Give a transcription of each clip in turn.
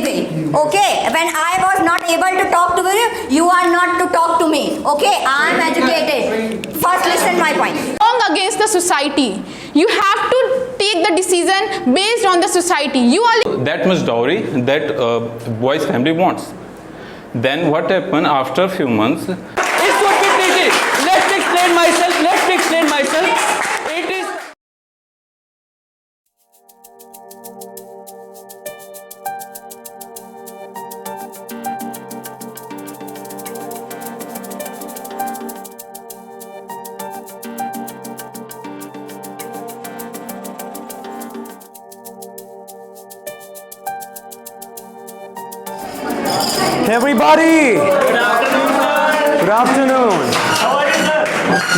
with me. Okay, when I was not able to talk to you, you are not to talk to me. Okay, I am educated. First, listen my point. Wrong against the society. You have to take the decision based on the society. You are that much dowry that boy's family wants. Then what happened after a few months? It could be treated. Let me explain myself. It is. Everybody! Good afternoon. How are you, sir?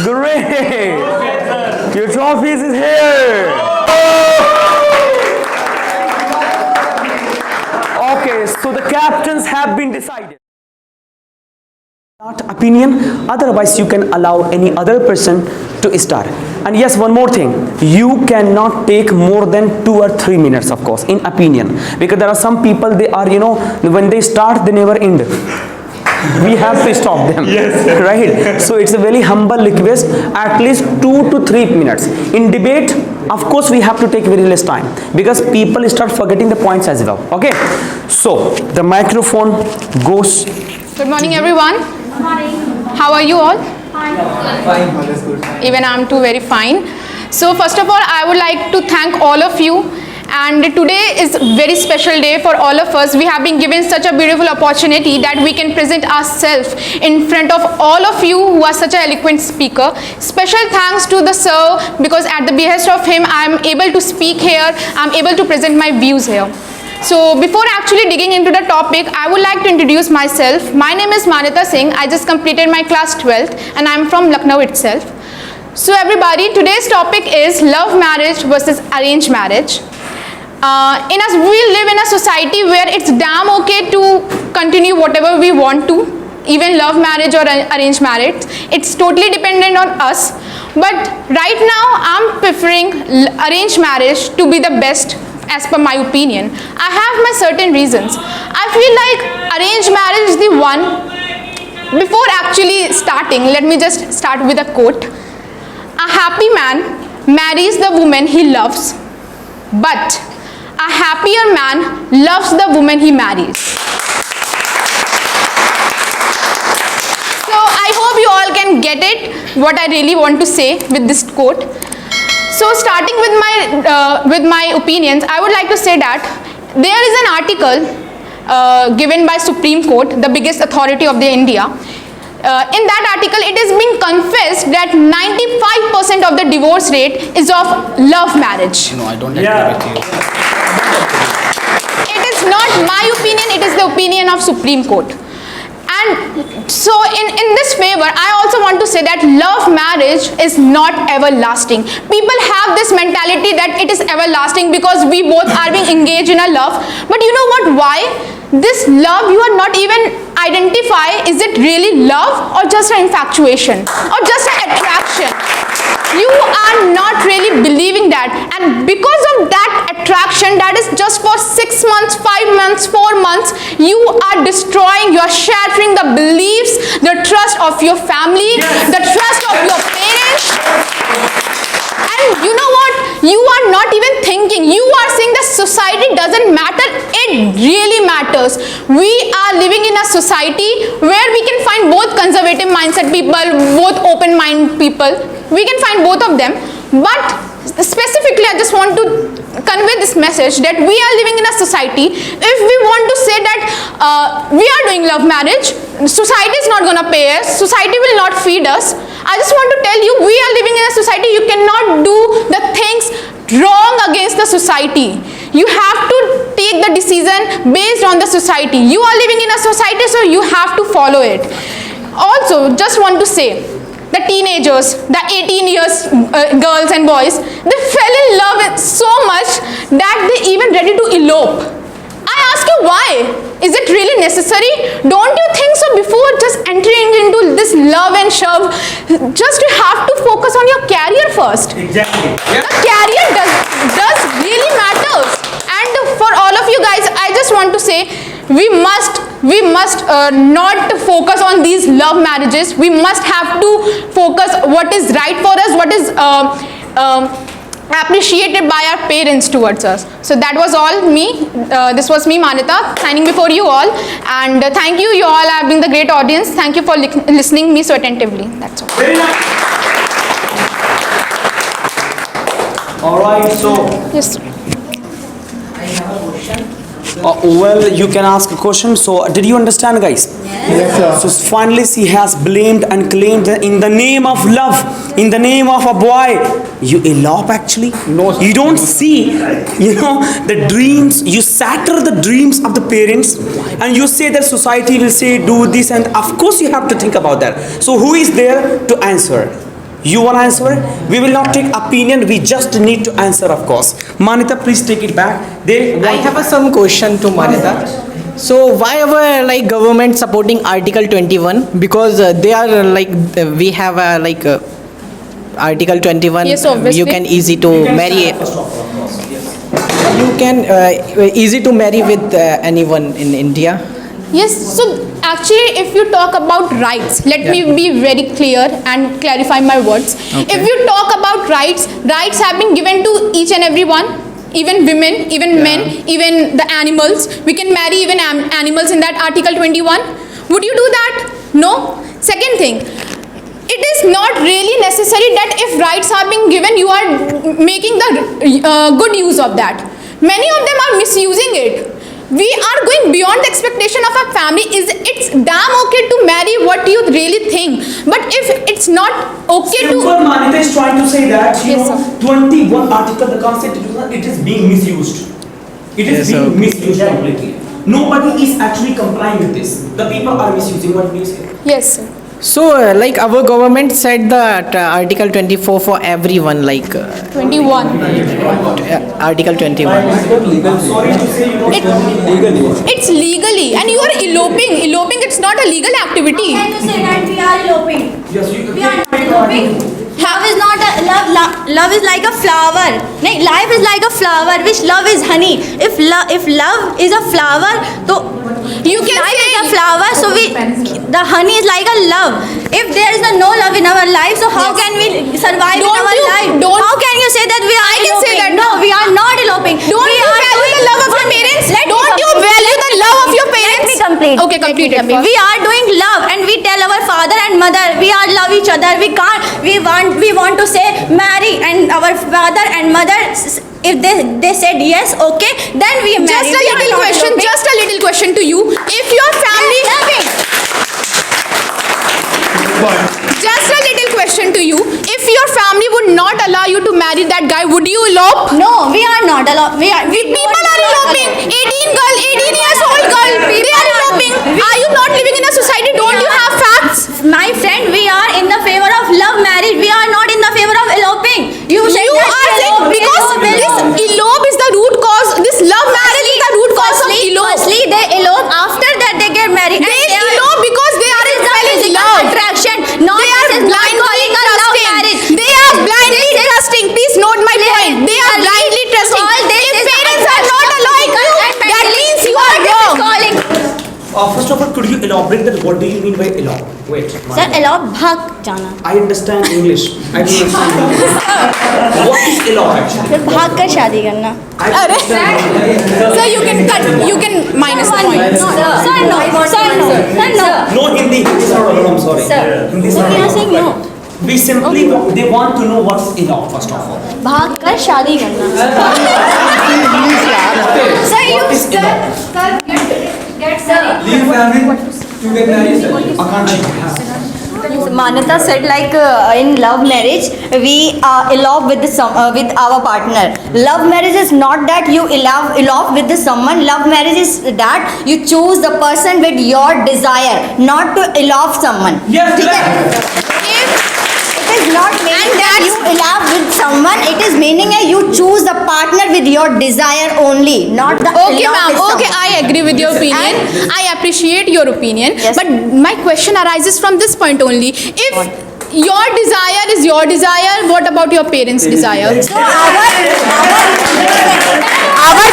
Great! Your trophies is here! Okay, so the captains have been decided. Not opinion, otherwise you can allow any other person to start. And yes, one more thing, you cannot take more than 2 or 3 minutes, of course, in opinion, because there are some people, they are, when they start they never end. We have to stop them. Yes. Right? So it's a very humble request, at least 2 to 3 minutes. In debate, of course we have to take very less time, because people start forgetting the points as well. Okay, so the microphone goes. Good morning, everyone. Good morning. How are you all? Fine. Even I'm too very fine. So first of all, I would like to thank all of you. And today is a very special day for all of us. We have been given such a beautiful opportunity that we can present ourselves in front of all of you who are such an eloquent speaker. Special thanks to the sir, because at the behest of him, I am able to speak here. I am able to present my views here. So before actually digging into the topic, I would like to introduce myself. My name is Manita Singh. I just completed my class 12th and I am from Lucknow itself. So everybody, today's topic is love marriage versus arranged marriage. We live in a society where it's damn okay to continue whatever we want to, even love marriage or arranged marriage. It's totally dependent on us. But right now, I'm preferring arranged marriage to be the best as per my opinion. I have my certain reasons. I feel like arranged marriage is the one. Before actually starting, let me just start with a quote. A happy man marries the woman he loves, but a happier man loves the woman he marries. So I hope you all can get it, what I really want to say with this quote. So starting with my opinions, I would like to say that there is an article given by Supreme Court, the biggest authority of the India. In that article, it is being confessed that 95% of the divorce rate is of love marriage. No, I don't agree with you. It is not my opinion, it is the opinion of Supreme Court. And so in this favor, I also want to say that love marriage is not everlasting. People have this mentality that it is everlasting because we both are being engaged in a love. But you know what? Why? This love, you are not even identify, is it really love or just an infatuation or just an attraction? You are not really believing that, and because of that attraction that is just for 6 months, 5 months, 4 months, you are destroying, you are shattering the beliefs, the trust of your family, the trust of your parents. And you know what? You are not even thinking. You are saying that society doesn't matter. It really matters. We are living in a society where we can find both conservative mindset people, both open mind people. We can find both of them. But specifically, I just want to convey this message that we are living in a society. If we want to say that we are doing love marriage, society is not going to pay us, society will not feed us. I just want to tell you, we are living in a society. You cannot do the things wrong against the society. You have to take the decision based on the society. You are living in a society, so you have to follow it. Also, just want to say, the teenagers, the 18 years girls and boys, they fell in love so much that they even ready to elope. I ask you why? Is it really necessary? Don't you think so? Before just entering into this love and shove, just you have to focus on your career first. Exactly. The career does really matters. And for all of you guys, I just just want to say, we must not focus on these love marriages. We must have to focus what is right for us, what is appreciated by our parents towards us. So that was all me. This was me, Manita, signing before you all. And thank you, you all have been the great audience. Thank you for listening me so attentively. That's all. Very nice. All right, so Yes, sir. well, you can ask a question. So, did you understand, guys? Yes, sir. So finally, she has blamed and claimed that in the name of love, in the name of a boy, you elope actually. No, sir. You don't see, the dreams. You shatter the dreams of the parents, and you say that society will say do this, and of course you have to think about that. So who is there to answer? You want to answer? We will not take opinion. We just need to answer, of course. Manita, please take it back. I have some question to Manita. So why our government supporting Article 21? Because they are we have Article 21. Yes, obviously. You can easy to marry. You can easy to marry with anyone in India. Yes, so actually if you talk about rights, let me be very clear and clarify my words. If you talk about rights have been given to each and every one, even women, even men, even the animals. We can marry even animals in that Article 21. Would you do that? No. Second thing, it is not really necessary that if rights are being given, you are making the good use of that. Many of them are misusing it. We are going beyond the expectation of our family. It's damn okay to marry what you really think, but if it's not okay Simple, to Manita is trying to say that, Yes, sir. 21 article, the Constitution, it is being misused. It is being misused completely. Nobody is actually complying with this. The people are misusing. What do you say? yes, sir. So our government said that Article 24 for everyone, 21. Article 21. Sorry to say, It's legally, and you are eloping. Eloping, it's not a legal activity. Can you say that we are eloping? yes, you We are not eloping. Love is not a love is like a flower. No, life is like a flower, which love is honey. If love is a flower, so You can life say is a flower. So the honey is like a love. If there is no love in our life, so how can we survive in Don't our you- life? don't- How can you say that we are I can say eloping? that. No, we are not eloping. Don't We you are value doing the love of your one- parents? Let me Don't you complete. value the love of your parents? Let me complete. Okay, complete it first. We are doing love, and we tell our father and mother we are love each other. We can't. We want to say marry, and our father and mother, if they said yes, okay, then we marry. Just a We are little not question. eloping. Just a little question to you. If your family, just a little question to you. If your family would not allow you to marry that guy, would you elope? No, we are not allowed. People are eloping. 18 years old girl. They are eloping. Are you not living in a society? Don't you have facts? My friend, we are in the favor of love marriage. We are not in the favor of eloping. You said You that are saying elope. because this elope is the root cause. This love marriage is the root cause of elope. Firstly, they elope. After that, they get married. They elope because they are in love. Attraction. Not They are this is not blindly calling a love marriage. trusting. They are blindly trusting. Please note my point. They are blindly trusting. All this If is parents are not allowing you, that means you are wrong. Calling. first of all, could you elaborate that? What do you mean by elope? Wait. Sir, elope bhag jana. I understand English. I don't understand English. What is elope actually? फिर भाग कर शादी करना. Arre. Sir, you can cut. You can minus the point. Sir, no. Sir, no. Sir, no. No Hindi. Hindi is not a problem. Sorry. Sir. Hindi is Sir, not a you are saying problem. no. We simply they want to know what's elope first of all. भाग कर शादी करना. Sir, you What is elope? get sir. Manita said in love marriage we elope with our partner. Love marriage is not that you elope with someone. Love marriage is that you choose the person with your desire, not to elope someone. Yes, ठीक है? correct. It is not meaning that you elope with someone. It is meaning you choose the partner with your desire only, not the Okay, elope ma'am. with Okay, someone. I agree with your opinion. I appreciate your opinion. Yes. But my question arises from this point only. your desire is your desire. What about your parents' desire? So our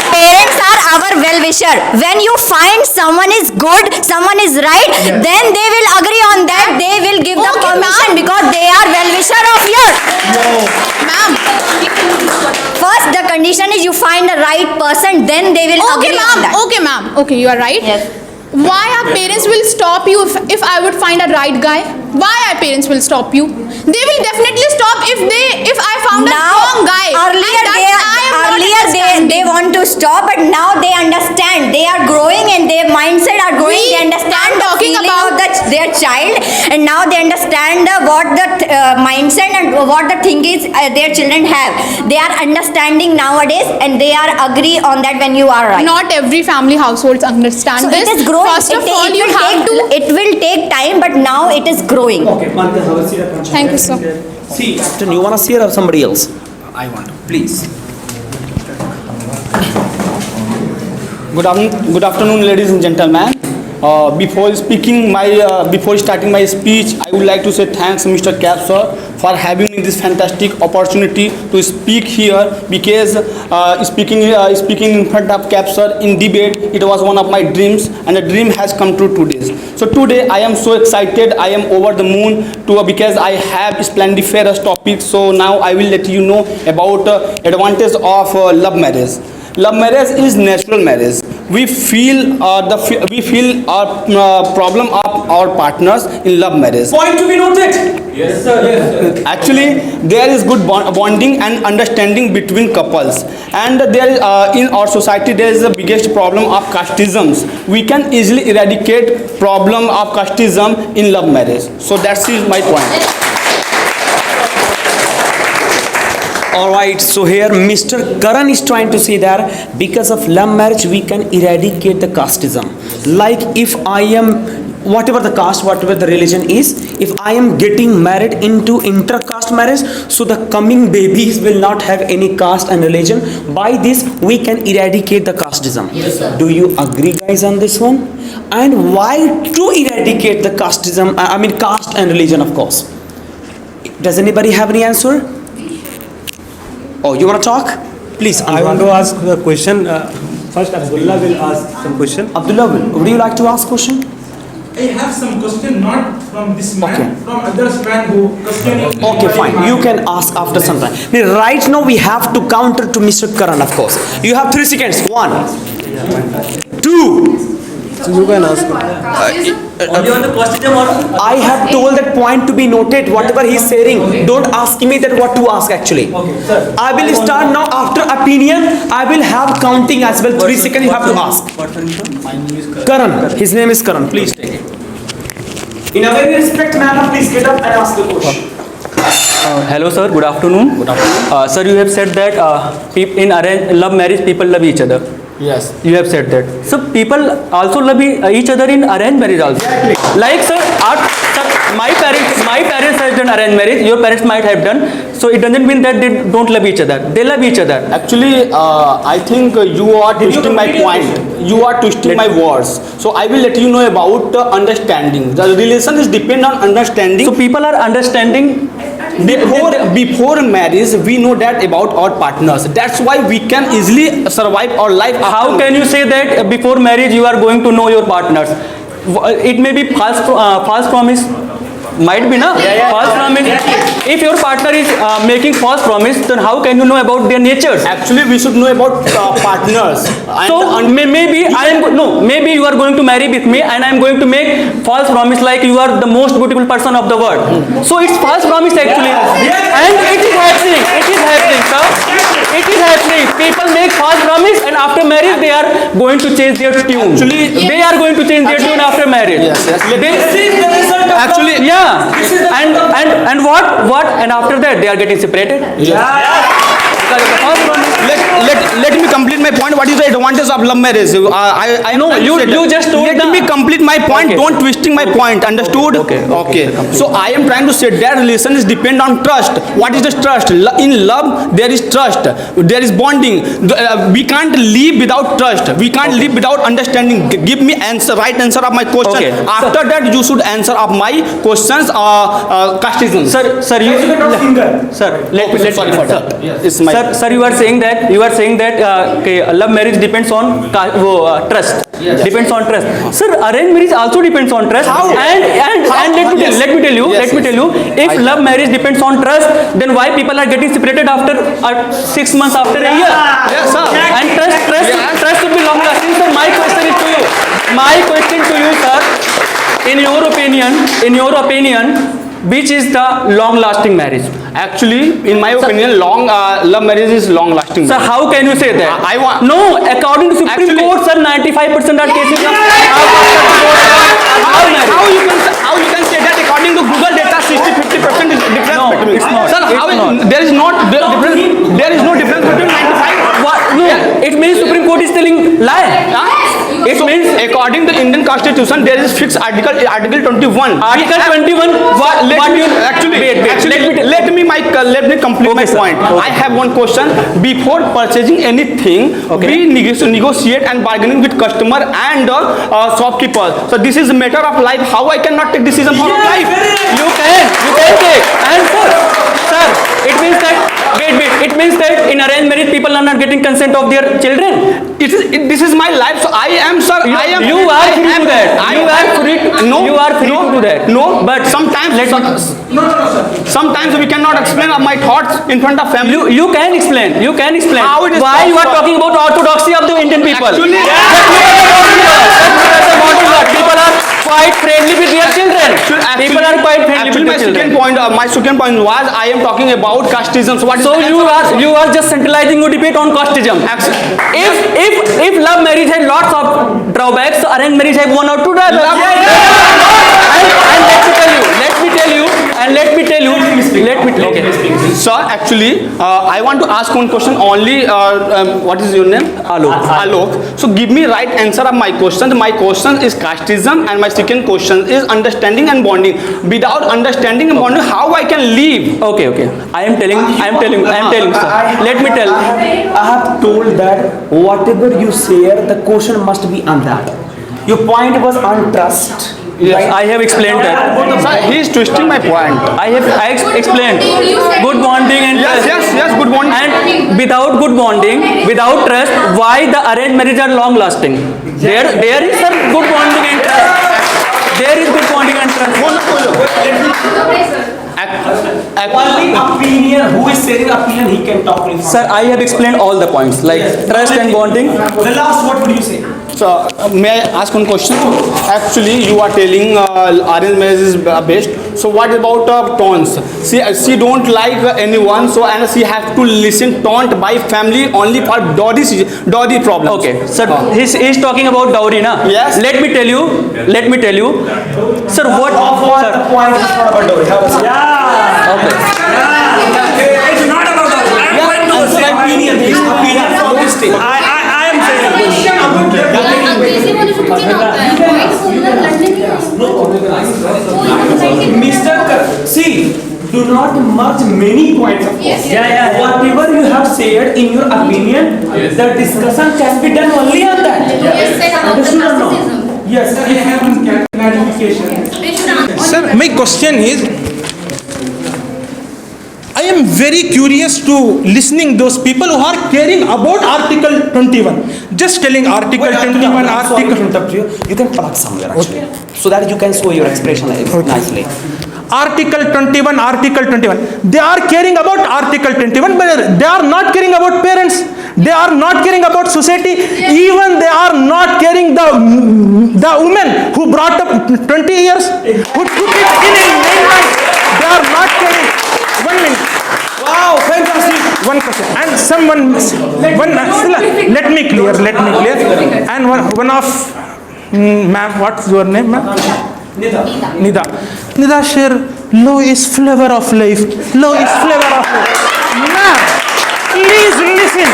parents are our well-wisher. When you find someone is good, someone is right, then they will agree on that. They will give the Okay, permission because they are well-wisher of yours. Ma'am. First, the condition is you find the right person, then they will Okay, agree on ma'am. that. Okay, ma'am. Okay, you are right. Yes. Why our parents will stop you if I would find a right guy? Why our parents will stop you? They will definitely stop if I found a wrong guy. Earlier And that I am not understanding. they want to stop, but now they understand. They are growing and their mindset are growing. They understand I'm the talking feeling about- of their child, and now they understand what the mindset and what the thing is their children have. They are understanding nowadays, and they are agree on that when you are right. Not every family households understand So this. it is growing. First of all, you have to. It will take time, but now it is growing. Okay, Martha, have a seat. Thank you, sir. See, Captain, you want to see it or somebody else? I want to. Please. Good afternoon, ladies and gentlemen. Before starting my speech, I would like to say thanks, Mr. Cap sir, for having me this fantastic opportunity to speak here. Because speaking in front of Cap sir in debate, it was one of my dreams, and the dream has come true today. So today I am so excited. I am over the moon because I have splendiferous topics. So now I will let you know about advantage of love marriage. Love marriage is natural marriage. We feel our problem of our partners in love marriage. Point to be noted. Actually, there is good bonding and understanding between couples, and there is, in our society there is the biggest problem of casteism. We can easily eradicate problem of casteism in love marriage. So that is my point. Alright, so here Mr. Karan is trying to say that because of love marriage we can eradicate the casteism. Like if I am, whatever the caste, whatever the religion is, if I am getting married into inter-caste marriage, so the coming babies will not have any caste and religion. By this we can eradicate the casteism. Yes, sir. Do you agree guys on this one? And why to eradicate the casteism, I mean caste and religion of course. Does anybody have any answer? Oh, you want to talk? Please. I want to ask the question. First, Abdullah will ask some question. Abdullah, would you like to ask question? I have some question not from this man, Okay. from others man who questioning. Okay, fine. You can ask after some time. Right now, we have to counter to Mr. Karan, of course. You have 3 seconds. 1, 2. So you can ask. Only on the casteism or I have told that point to be noted. Whatever he is saying, don't ask me that what to ask actually. I will start now after opinion. I will have counting as well. 3 seconds you have to ask. Karan. His name is Karan. Please take it. In a very respect manner, please get up and ask the question. hello sir, good afternoon. Sir, you have said that in love marriage people love each other. Yes. You have said that. So people also love each other in arranged marriage also. Exactly. Like sir, sir, my parents have done arranged marriage. Your parents might have done. So it doesn't mean that they don't love each other. They love each other. Actually, I think you are twisting my point. You are twisting my words. So I will let you know about understanding. The relation is depend on understanding. So people are understanding. Before marriage, we know that about our partners. That's why we can easily survive our life. How can you say that before marriage you are going to know your partners? It may be false promise. Might be na? False promise. If your partner is making false promise, then how can you know about their natures? Actually, we should know about partners. So maybe maybe you are going to marry with me and I am going to make false promise like you are the most beautiful person of the world. So it's false promise actually, and it is happening. It is happening, sir. It is happening. People make false promise and after marriage they are going to change their tune. Actually, they are going to change their tune after marriage. Yes. Actually, yeah. And what? And after that they are getting separated. Because of the false promise. let me complete my point. What is the advantage of love marriage? I No, trying to you- say that. you just told Let the- me complete my point. Okay. Don't twisting my point. Understood? Okay. So I am trying to say that relation is depend on trust. What is the trust? In love there is trust. There is bonding. We can't live without trust. We can't live without understanding. Give me answer, right answer of my question. Okay. After that you should answer of my questions. Casteism. Sir, sir, Sorry for that. It's my sir, you are saying that love marriage depends on trust. Depends on trust. Sir, arranged marriage also depends on trust. How? And let me tell you, if love marriage depends on trust, then why people are getting separated after 6 months, after a year? Yes, sir. And trust should be long lasting. So my question is to you. My question to you, sir. In your opinion, which is the long lasting marriage? Actually, in my opinion, love marriage is long lasting. Sir, how can you say that? I want- No, according to Supreme Actually- Court, sir, 95% are cases of How you can say that according to Google data 60-50% is difference No, between it's not. Sir, how It's not. there is not difference, there is no difference between 95. What? No, it means Supreme Court is telling lie. It means According to Indian Constitution, there is fixed article 21. Article 21. What you Actually, wait. let me complete Okay, my sir. point. Okay. I have one question. Before purchasing anything, Okay. we negotiate and bargaining with customer and shopkeeper. So this is a matter of life. How I cannot take decision for life? You can take. And sir, it means that it means that in arranged marriage people are not getting consent of their children. This is my life. So I am, sir. I am. You are I free am- to that. I You am- are free. No. You are free no, to do that. No. But Sometimes. Sometimes we cannot explain my thoughts in front of family. You can explain. How it is Why you are possible? talking about orthodoxy of the Indian people? Actually- People are quite friendly with their children. People are quite friendly Actually, with my their children. my second point was I am talking about casteism. So what is So the answer? you are just centralizing your debate on casteism. If love marriage had lots of drawbacks, so arranged marriage have one or two drawbacks. And let me tell you. Okay. Sir, actually, I want to ask one question only. What is your name? Alok. So give me right answer of my question. My question is casteism, and my second question is understanding and bonding. Without understanding and bonding, how I can live? Okay. I am telling, sir. Let me tell. I have told that whatever you share, the question must be on that. Your point was on trust. Yes, I have explained that. Sir, he is twisting my point. I explained good bonding and trust. Yes, good bonding. And without good bonding, without trust, why the arranged marriage are long lasting? There is some good bonding and trust. There is good bonding and trust. Only opinion, who is sharing opinion, he can talk in front. Sir, I have explained all the points like trust and bonding. The last, what would you say? So, may I ask one question? Actually, you are telling arranged marriage is best. So, what about tones? She don't like anyone, so and she has to listen taunt by family only for dowry problem. Okay, sir, he's talking about dowry, na? Yes. Let me tell you. Sir, what? Sir, Point is not about dowry. How was it? okay. It's not about that. I am going to say my Opinion, his opinion from this stage. I am saying. अंग्रेजी वाली जो मुझे ना होता है point बोलना लड़ने नहीं है Mr. See, do not merge many points of Yes, course. yes. Whatever you have said in your opinion, the discussion can be done only on that. Yes, sir, about the Understood or no? casteism. Yes. I have one clarification. They should answer. Sir, my question is, I am very curious to listening those people who are caring about Article 21. Just telling Article 21, Sorry to Article interrupt you. You can plug somewhere actually, so that you can show your expression nicely. Article 21, Article 21. They are caring about Article 21, but they are not caring about parents. They are not caring about society. Even they are not caring the women who brought up 20 years, who took it in 9 months. They are not caring. 1 minute. Wow, fantastic. One question. And let me clear. And one of, ma'am, what's your name, ma'am? Nida. Nida share, love is flavor of life. Love is flavor of life. Ma'am, please listen.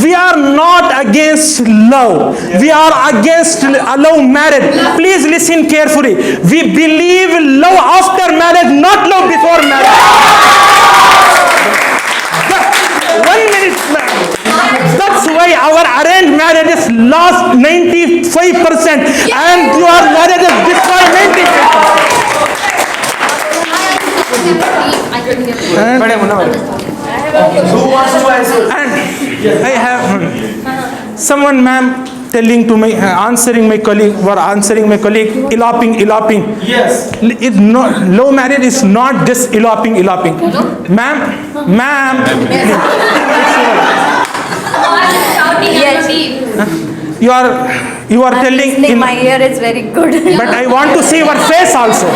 We are not against love. We are against love marriage. Please listen carefully. We believe love after marriage, not love before marriage. 1 minute. That's why our arranged marriages lost 95% and your marriages destroy 90%. And I have someone, ma'am, telling to my, answering my colleague, eloping. Yes. It's not, love marriage is not just eloping. Ma'am. Yes. You are telling, Listening, my ear is very good. but I want to see your face also.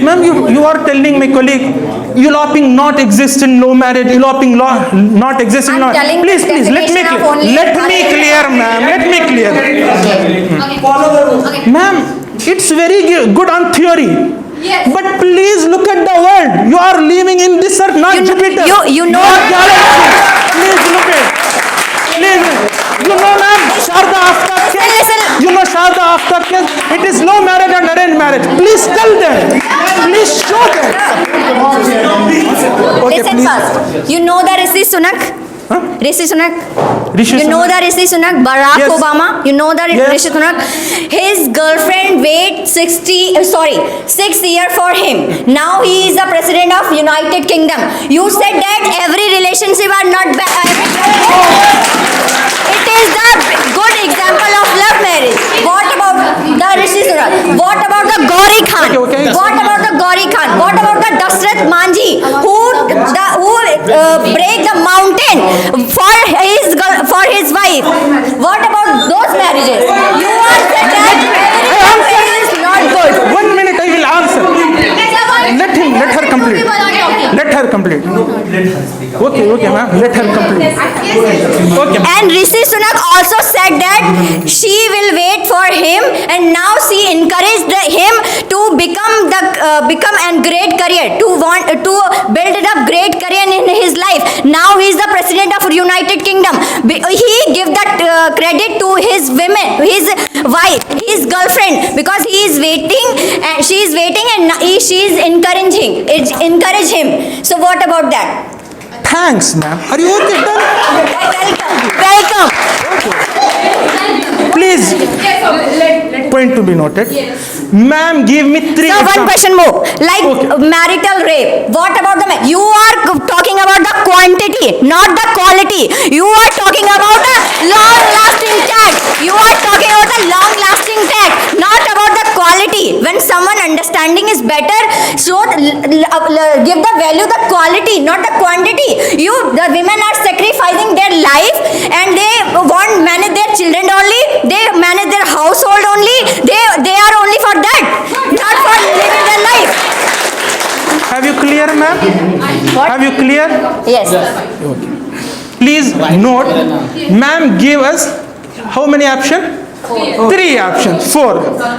Ma'am, you are telling my colleague, eloping not exist in love marriage, eloping not exist in I'm love. telling Please, the let me definition of only let me marriage. clear, ma'am. Let me clear. Okay. Ma'am, it's very good on theory. Yes. But please look at the world. You are living in this earth, not Jupiter. you know- not galaxy. Please look at. Please. You know, ma'am, Sharda Aftab case. Listen. You know Sharda Aftab case. It is love marriage and arranged marriage. Please tell them. Please show them. Okay, Listen please. first. You know the Rishi Sunak? Huh? Rishi Sunak? Rishi You know Sunak? the Rishi Sunak? Barack Yes. Obama? You know the Yes. Rishi Sunak? His girlfriend wait 6 years for him. Now he is the president of United Kingdom. You said that every relationship are not bad. It is the good example of love marriage. What about the Rishi Sunak? What about the Gauri Khan? Okay. What about the Gauri Khan? What about the Dasrath Manji who break the mountain for his wife? What about those marriages? You are saying that every marriage is not good. 1 minute, I will answer. Let her complete. Let her complete. Okay, ma'am. Let her complete. Okay. And Rishi Sunak also said that she will wait for him, and now she encouraged him to become a great career, to build a great career in his life. Now he is the president of United Kingdom. He give that credit to his women, his wife, his girlfriend, because he is waiting and she is waiting, and she is encourage him. So what about that? Thanks, ma'am. Are you okay? Done? Welcome. Please, point to be noted. Ma'am, give me 3 So one examples. question more, like Okay. marital rape. What about you are talking about the quantity, not the quality. You are talking about the long-lasting tag. You are talking about the long-lasting tag, not about the quality. When someone understanding is better, so give the value the quality, not the quantity. The women are sacrificing their life, and they want manage their children only. They manage their household only. They are only for that, not for living their life. Have you clear, ma'am? Have you clear? Yes. Please note, ma'am gave us how many options? 3 options. 4.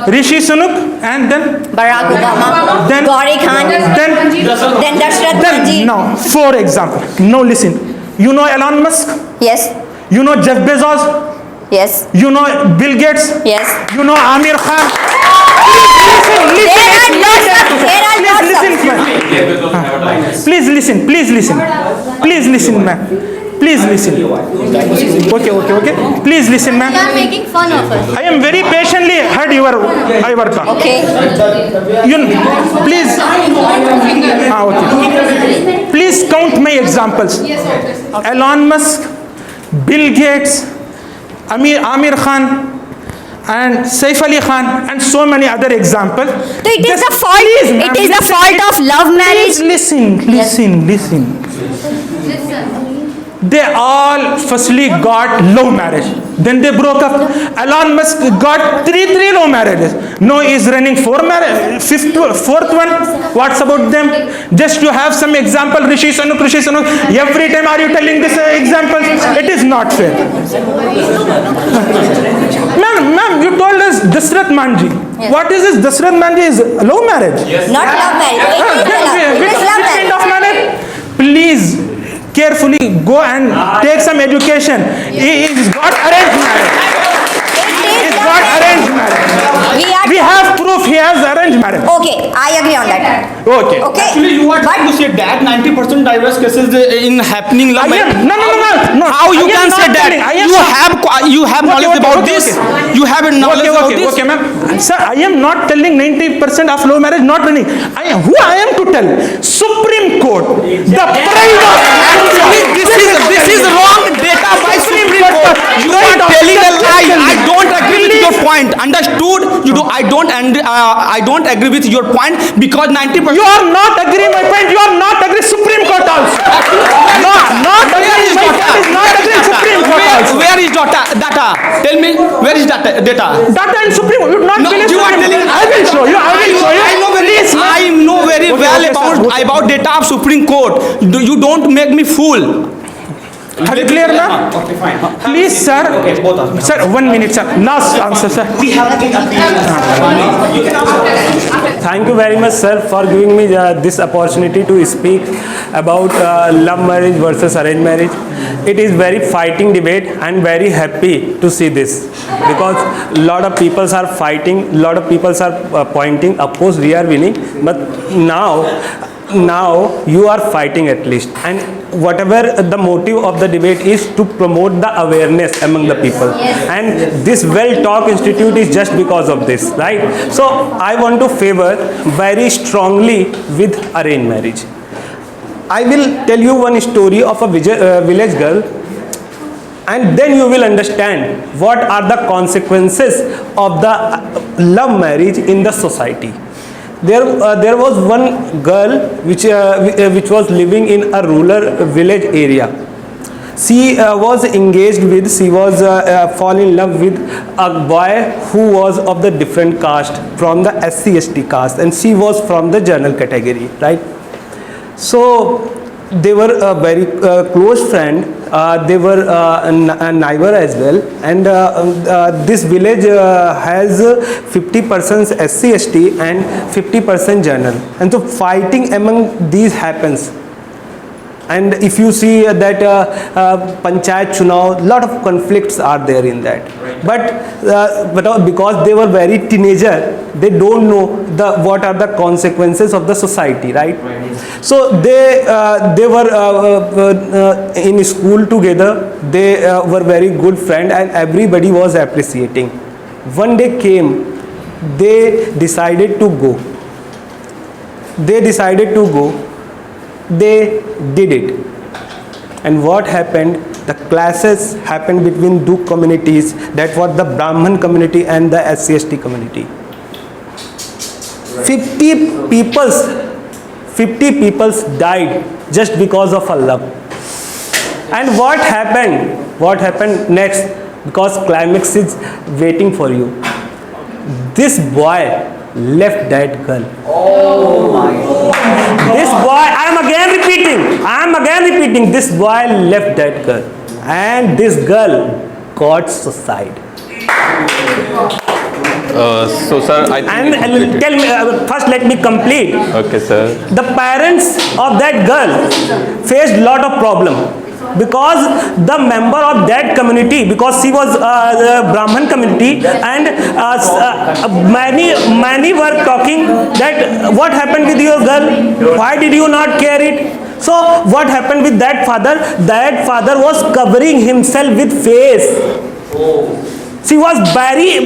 Rishi Sunak and then Barack Obama, Then- Gauri Khan, then Dasrath Manji. now 4 examples. Now listen. You know Elon Musk? Yes. You know Jeff Bezos? Yes. You know Bill Gates? Yes. You know Amir Khan? Please listen. Please listen, ma'am. Please listen. Okay. Please listen, ma'am. You are making fun of us. I am very patiently heard your talk. Okay. Please. Okay. Please count my examples. Elon Musk, Bill Gates, Amir Khan, and Saif Ali Khan, and so many other examples. So it is Just the fault. please, ma'am, It is the listen. fault of love marriage. Please listen. They all firstly got love marriage. Then they broke up. Elon Musk got three love marriages. Now he is running 4 marriage, fourth one. What's about them? Just to have some example, Rishi Sunak. Every time are you telling this example? It is not fair. Ma'am, you told us Dasrath Manji. Yes. What is this? Dasrath marriage is love marriage. Not love marriage. It is love Which kind marriage. of marriage? Please carefully go and take some education. He's got arranged marriage. He's got arranged marriage. We have proof he has arranged marriage. Okay, I agree on that. Okay. Okay. Actually, you are trying to say that 90% divorce cases in happening love marriage. No. How you I am can not say that? telling- I am You have knowledge about this. You have a knowledge about this. Okay, ma'am. Sir, I am not telling 90% of love marriage not running. Who I am to tell? Supreme Court. The pride of This is wrong data by Supreme Court. You are telling a lie. I don't agree with your point. Understood? I don't agree with your point because 90%. You are not agreeing my point. You are not agreeing Supreme Court also. Not agreeing my point is not agreeing Supreme Court also. Where is data? Tell me, where is data? Data and Supreme Court. You not No, finished you are Supreme telling. Court. I will show you. I know very Okay, well okay, sir. about data of Supreme Court. You don't make me fool. Are you clear now? Okay, fine. Please, sir. both of them. Sir, 1 minute, sir. Last answer, sir. Thank you very much, sir, for giving me this opportunity to speak about love marriage versus arranged marriage. It is very fighting debate and very happy to see this because lot of people are fighting, lot of people are pointing. Of course, we are winning, but now you are fighting at least, and whatever the motive of the debate is to promote the awareness among the people, and this Well Talk Institute is just because of this, right? So I want to favor very strongly with arranged marriage. I will tell you one story of a village girl, and then you will understand what are the consequences of the love marriage in the society. There was one girl which was living in a rural village area. She was fall in love with a boy who was of the different caste, from the SC/ST caste, and she was from the general category, right? So they were a very close friend. They were a neighbor as well, and this village has 50% SC/ST and 50% general, and so fighting among these happens. And if you see that panchayat chunav, lot of conflicts are there in that. But because they were very teenager, they don't know what are the consequences of the society, right? So they were in school together. They were very good friend, and everybody was appreciating. One day came, they decided to go. They did it, and what happened? The clashes happened between two communities, that was the Brahman community and the SC/ST community. 50 peoples died just because of a love. And what happened next? Because climax is waiting for you. This boy left that girl. This boy, I am again repeating, this boy left that girl, and this girl got suicide. So, sir, I think. And tell me, first let me complete. Okay, sir. The parents of that girl faced lot of problem, because the member of that community, because she was the Brahman community, and many were talking that what happened with your girl, why did you not care it? So what happened with that father? That father was covering himself with face. She was very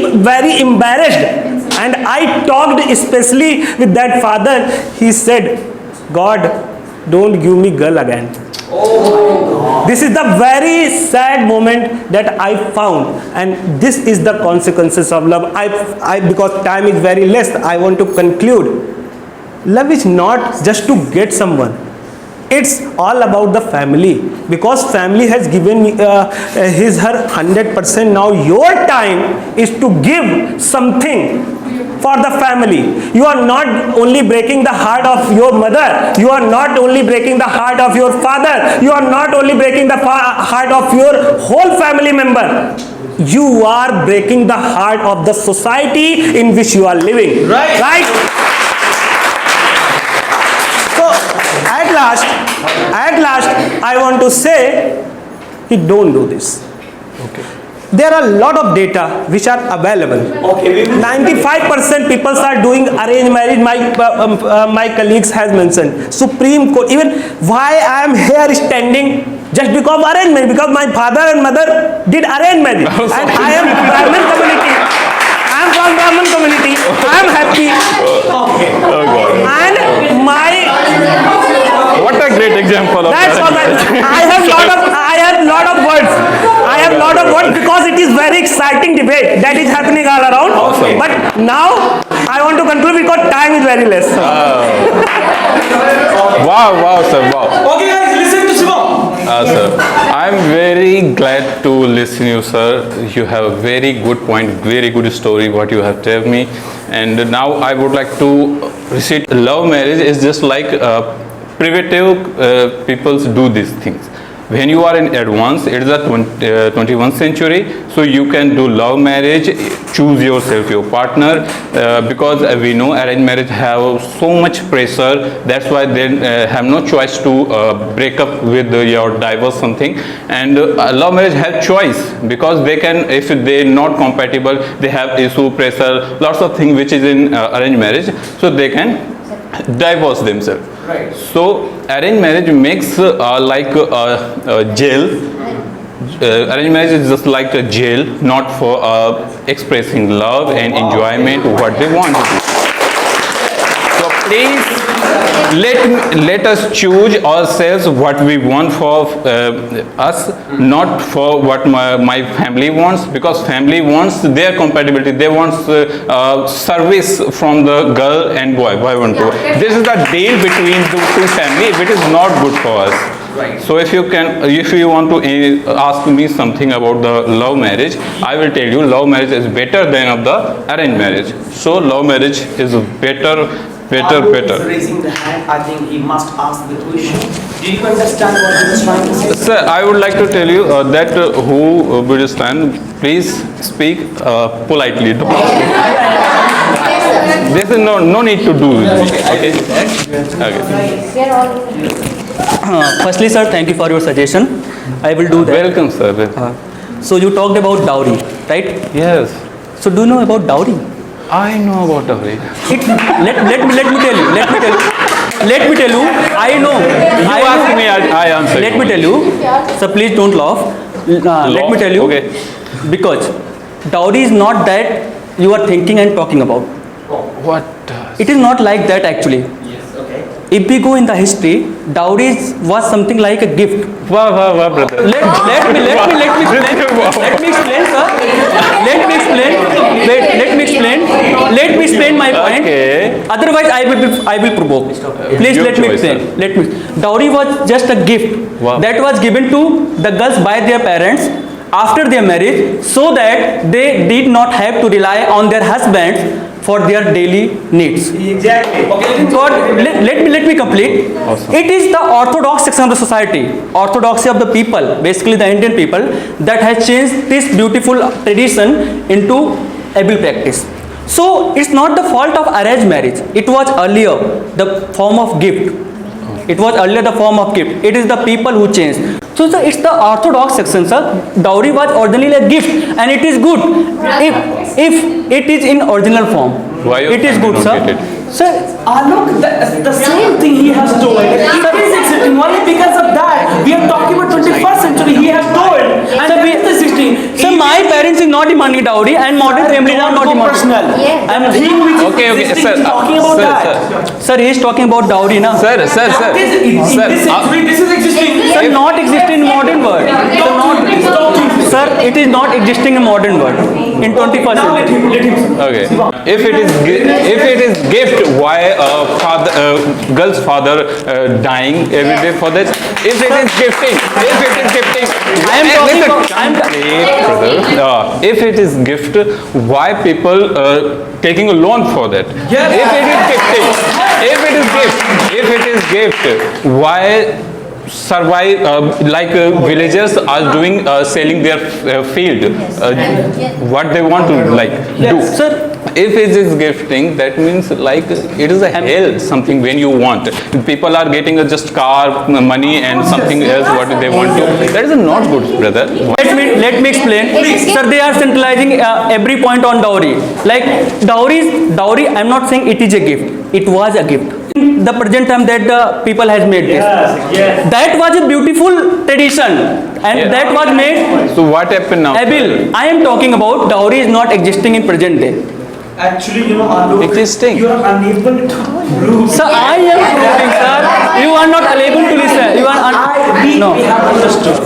embarrassed, and I talked especially with that father. He said, God, don't give me girl again. This is the very sad moment that I found, and this is the consequences of love. Because time is very less, I want to conclude. Love is not just to get someone. It's all about the family, because family has given her 100%. Now your time is to give something for the family. You are not only breaking the heart of your mother, you are not only breaking the heart of your father, you are not only breaking the heart of your whole family member. you are breaking the heart of the society in which you are living. Right? So, at last, I want to say, don't do this. There are a lot of data which are available. 95% people are doing arranged marriage. My colleagues has mentioned Supreme Court. Even why I am here standing just because of arranged marriage, because my father and mother did arranged marriage, and I am Brahmin community. I am from Brahmin community. I am happy. And my What a great example of that's all arranged right. marriage. I have lot of words. I have lot of words because it is very exciting debate that is happening all around. Awesome. But now I want to conclude because time is very less. Wow, sir, wow. Okay, guys, listen to Shivam. Sir, I'm very glad to listen you, sir. You have a very good point, very good story what you have told me. And now I would like to recite love marriage is just like primitive peoples do these things. When you are in advance, it is the 21st century, so you can do love marriage, choose yourself your partner, because we know arranged marriage have so much pressure. That's why they have no choice to break up with your divorce something. And love marriage have choice, because they can, if they not compatible, they have issue, pressure, lots of things which is in arranged marriage, so they can divorce themselves. Right. So arranged marriage makes like a jail. Arranged marriage is just like a jail, not for expressing love and enjoyment what they want to do. So please let us choose ourselves what we want for us, not for what my family wants, because family wants their compatibility. They want service from the girl and boy. This is the deal between the two families. It is not good for us. Right. So if you want to ask me something about the love marriage, I will tell you love marriage is better than of the arranged marriage. So love marriage is better. Raising the hand, I think he must ask the question. Do you understand what he was trying to say? Sir, I would like to tell you that who will stand, please speak politely. There is no need to do this. Okay. Firstly, sir, thank you for your suggestion. I will do that. Welcome, sir. So you talked about dowry, right? Yes. So do you know about dowry? I know about dowry. Let me tell you. I know. You ask me, I answer. Let me tell you. So please don't laugh. Let me tell you. Okay. Because dowry is not that you are thinking and talking about. What? It is not like that actually. If we go in the history, dowry was something like a gift. Wow, brother. Let me explain, sir. Let me explain my point. Okay. Otherwise, I will provoke. Please Your let me choice, explain. Dowry was just a gift that was given to the girls by their parents after their marriage, so that they did not have to rely on their husbands for their daily needs. Exactly. Let me complete. Awesome. It is the orthodox section of the society, orthodoxy of the people, basically the Indian people, that has changed this beautiful tradition into able practice. So it's not the fault of arranged marriage. It was earlier the form of gift. It is the people who changed. So sir, it's the orthodox section, sir. Dowry was originally a gift, and it is good if it is in original form. Why It is good, sir. Sir, Look, the same thing he has told. It is existing only because of that. We are talking about 21st century. He has told, and Sir, that is existing. so my parents is not demanding dowry, and modern families are not demanding. Personal. I'm Thing which is Okay, existing, sir. he's talking about that. Sir, he is talking about dowry, na? Sir. That is in this century. This is existing. Sir, not existing in modern world. Sir, it is not existing in modern world in 21st century. Okay. If it is gift, why girl's father dying every day for this? If it is gifting, I am talking about. if it is gift, why people taking a loan for that? If it is gifting, if it is gift, why survive, like villagers are doing, selling their field, what they want to like do. Sir. If it is gifting, that means like it is a hell something when you want. People are getting just car, money and something else what they want to. That is not good, brother. Let me explain. Sir, they are centralizing every point on dowry. Like dowry, I'm not saying it is a gift. It was a gift. In the present time that the people has made this. That was a beautiful tradition. And that was made. So what happened now? Abil, I am talking about dowry is not existing in present day. Actually, you know, Alok, Existing. you are unable to prove. Sir, I am proving, sir. You are not unable to listen. You are no. We have understood.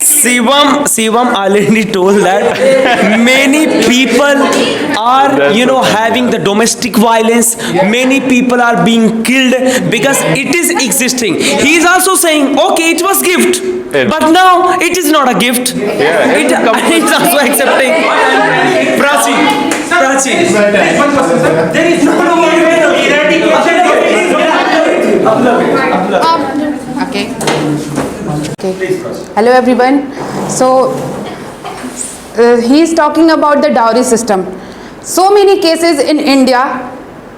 Shivam already told that many people are, you know, having the domestic violence. Many people are being killed because it is existing. He is also saying, okay, it was gift, but now it is not a gift. It's also accepting. Prachi. There is no way to eradicate. Okay. Hello everyone. So he is talking about the dowry system. So many cases in India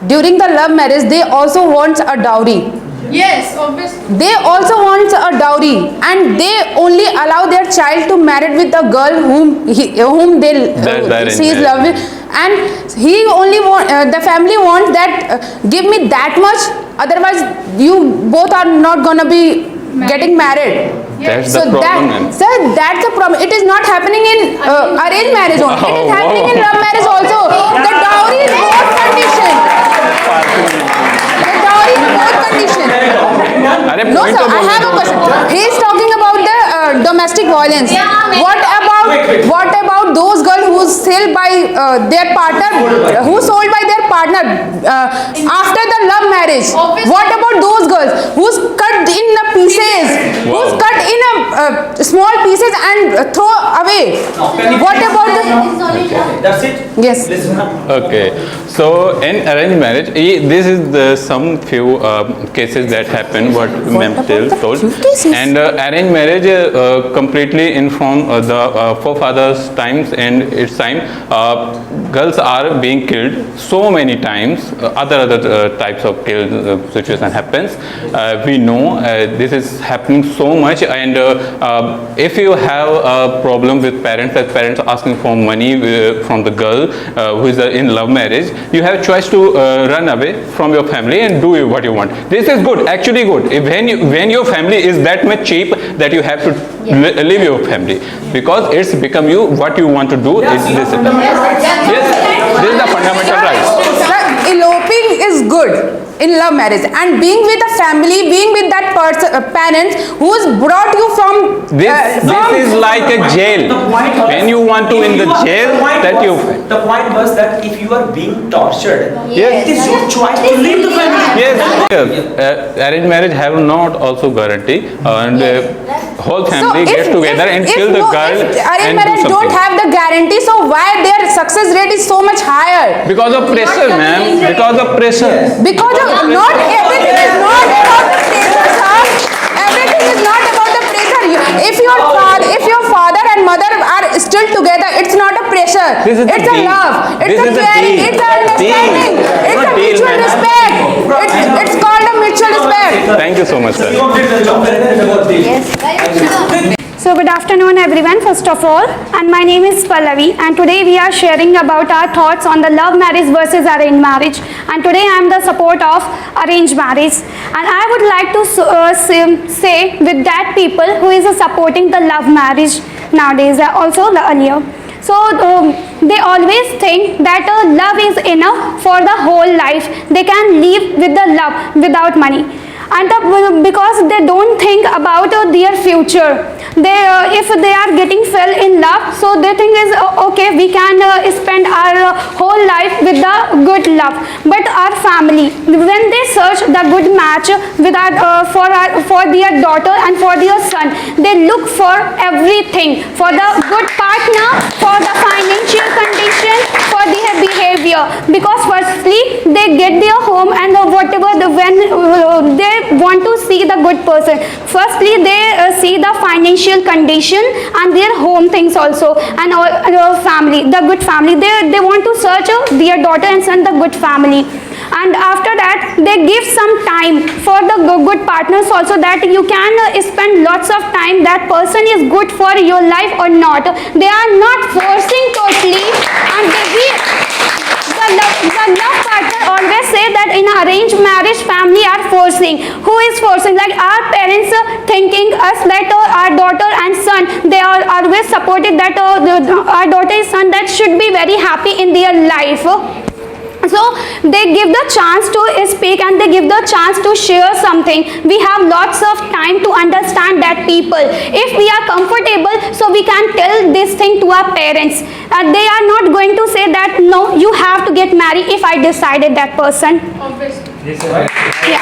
during the love marriage they also want a dowry. Yes, obviously. They also want a dowry and they only allow their child to marry with a girl whom she is loving, and he only want the family wants that give me that much, otherwise you both are not gonna be getting married. That's the problem. Sir, that's the problem. It is not happening in arranged marriage only. It is happening in love marriage also. The dowry is both condition. The dowry is both condition. No sir, I have a question. He is talking about the domestic violence. What about those girls who sold by their partner after the love marriage? What about those girls who's cut in the pieces, who's cut in a small pieces and throw away? What about the? That's it. Yes. Okay, so in arranged marriage, this is some few cases that happen. What Ma'am told, and arranged marriage completely inform the forefathers' times and its time. Girls are being killed so many times. Other types of kill situation happens. We know this is happening so much, and if you have a problem with parents, that parents are asking for money from the girl who is in love marriage, you have choice to run away from your family and do what you want. This is good, actually good. When your family is that much cheap that you have to leave your family, because it's become you what you want to do. Yes, this is the fundamental right. Sir, eloping is good in love marriage, and being with a family, being with that parents who's brought you from this is like a jail. When you want to in the jail, The point was that if you are being tortured, Yes. it is your choice to leave the family. Yes, arranged marriage have not also guarantee, and whole family get together and kill the girl if arranged and do marriage don't something. have the guarantee, so why their success rate is so much higher? Because of pressure, ma'am. Because of pressure. Because of not everything is not about the pressure, sir. Everything is not about the pressure. If your father and mother are still together, it's not a pressure. This is It's the a deal. love. It's This a is the caring. deal. It's a understanding. Deal. It's Not a deal, mutual man. respect. It's called a mutual respect. Thank you so much, sir. So good afternoon everyone, first of all, and my name is Pallavi, and today we are sharing about our thoughts on the love marriage versus arranged marriage, and today I am the support of arranged marriage, and I would like to say with that people who is supporting the love marriage nowadays, also the earlier. So they always think that love is enough for the whole life. They can live with the love without money. And because they don't think about their future. If they are getting fell in love, so they think is okay, we can spend our whole life with with the good love. But our family, when they search the good match with for their daughter and for their son, they look for everything, for the good partner, for the financial condition, for their behavior. Because firstly, they get their home and whatever when they want to see the good person, firstly they see the financial condition and their home things also, and family, the good family. They want to search their daughter and son the good family, and after that they give some time for the good partners also, that you can spend lots of time, that person is good for your life or not. They are not forcing totally, and the love partner always say that in arranged marriage family are forcing. Who is forcing? Like our parents thinking us that our daughter and son, they are always supported that our daughter and son that should be very happy in their life. So they give the chance to speak and they give the chance to share something. We have lots of time to understand that people. If we are comfortable, so we can tell this thing to our parents. They are not going to say that no, you have to get married if I decided that person. Yeah.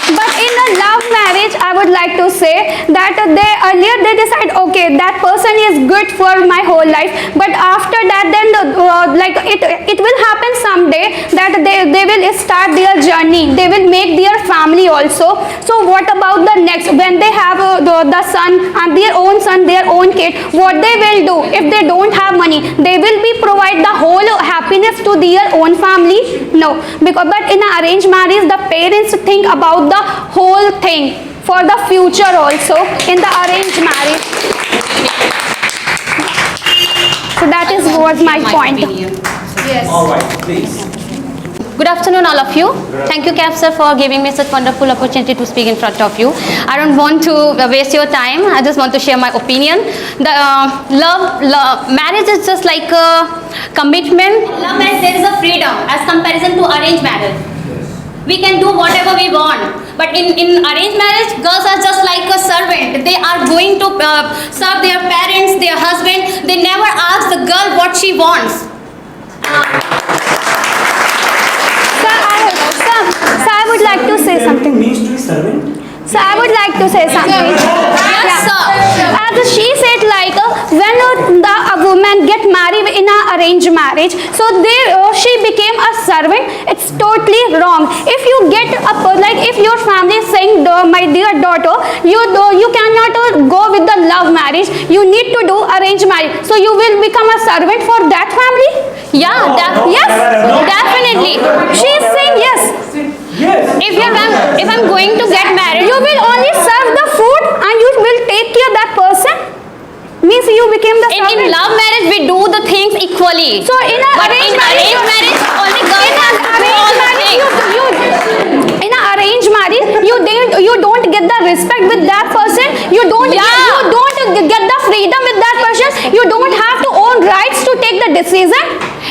But in a love marriage, I would like to say that they decide, okay, that person is good for my whole life. But after that, then it will happen someday that they will start their journey. They will make their family also. So what about the next? When they have the son and their own son, their own kid, what they will do? If they don't have money, they will be provide the whole happiness to their own family? No. But in an arranged marriage, the parents think about the whole thing for the future also in the arranged marriage. So that was my point. Yes. All right, please. Good afternoon, all of you. Thank you, Cap sir, for giving me such wonderful opportunity to speak in front of you. I don't want to waste your time. I just want to share my opinion. The marriage is just like a commitment. Love marriage, there is a freedom as comparison to arranged marriage. We can do whatever we want. But in arranged marriage, girls are just like a servant. They are going to serve their parents, their husband. They never ask the girl what she wants. So I would like to say something. So I would like to say something. Yes, sir. As she said, like when a woman get married in an arranged marriage, so she became a servant. It's totally wrong. If you get if your family is saying, my dear daughter, you cannot go with the love marriage. You need to do arranged marriage. So you will become a servant for that family. Yeah, Yes, definitely. She is saying yes. If I'm going to get married, You will only serve the food and you will take care of that person. Means you became the servant. in love marriage we do the things equally. So in a But arranged in marriage, arranged marriage, only girls in have an to do all the arranged things. marriage, in an arranged marriage, you don't get the respect with that person. You don't get the freedom with that person. You don't have to own rights to take the decision.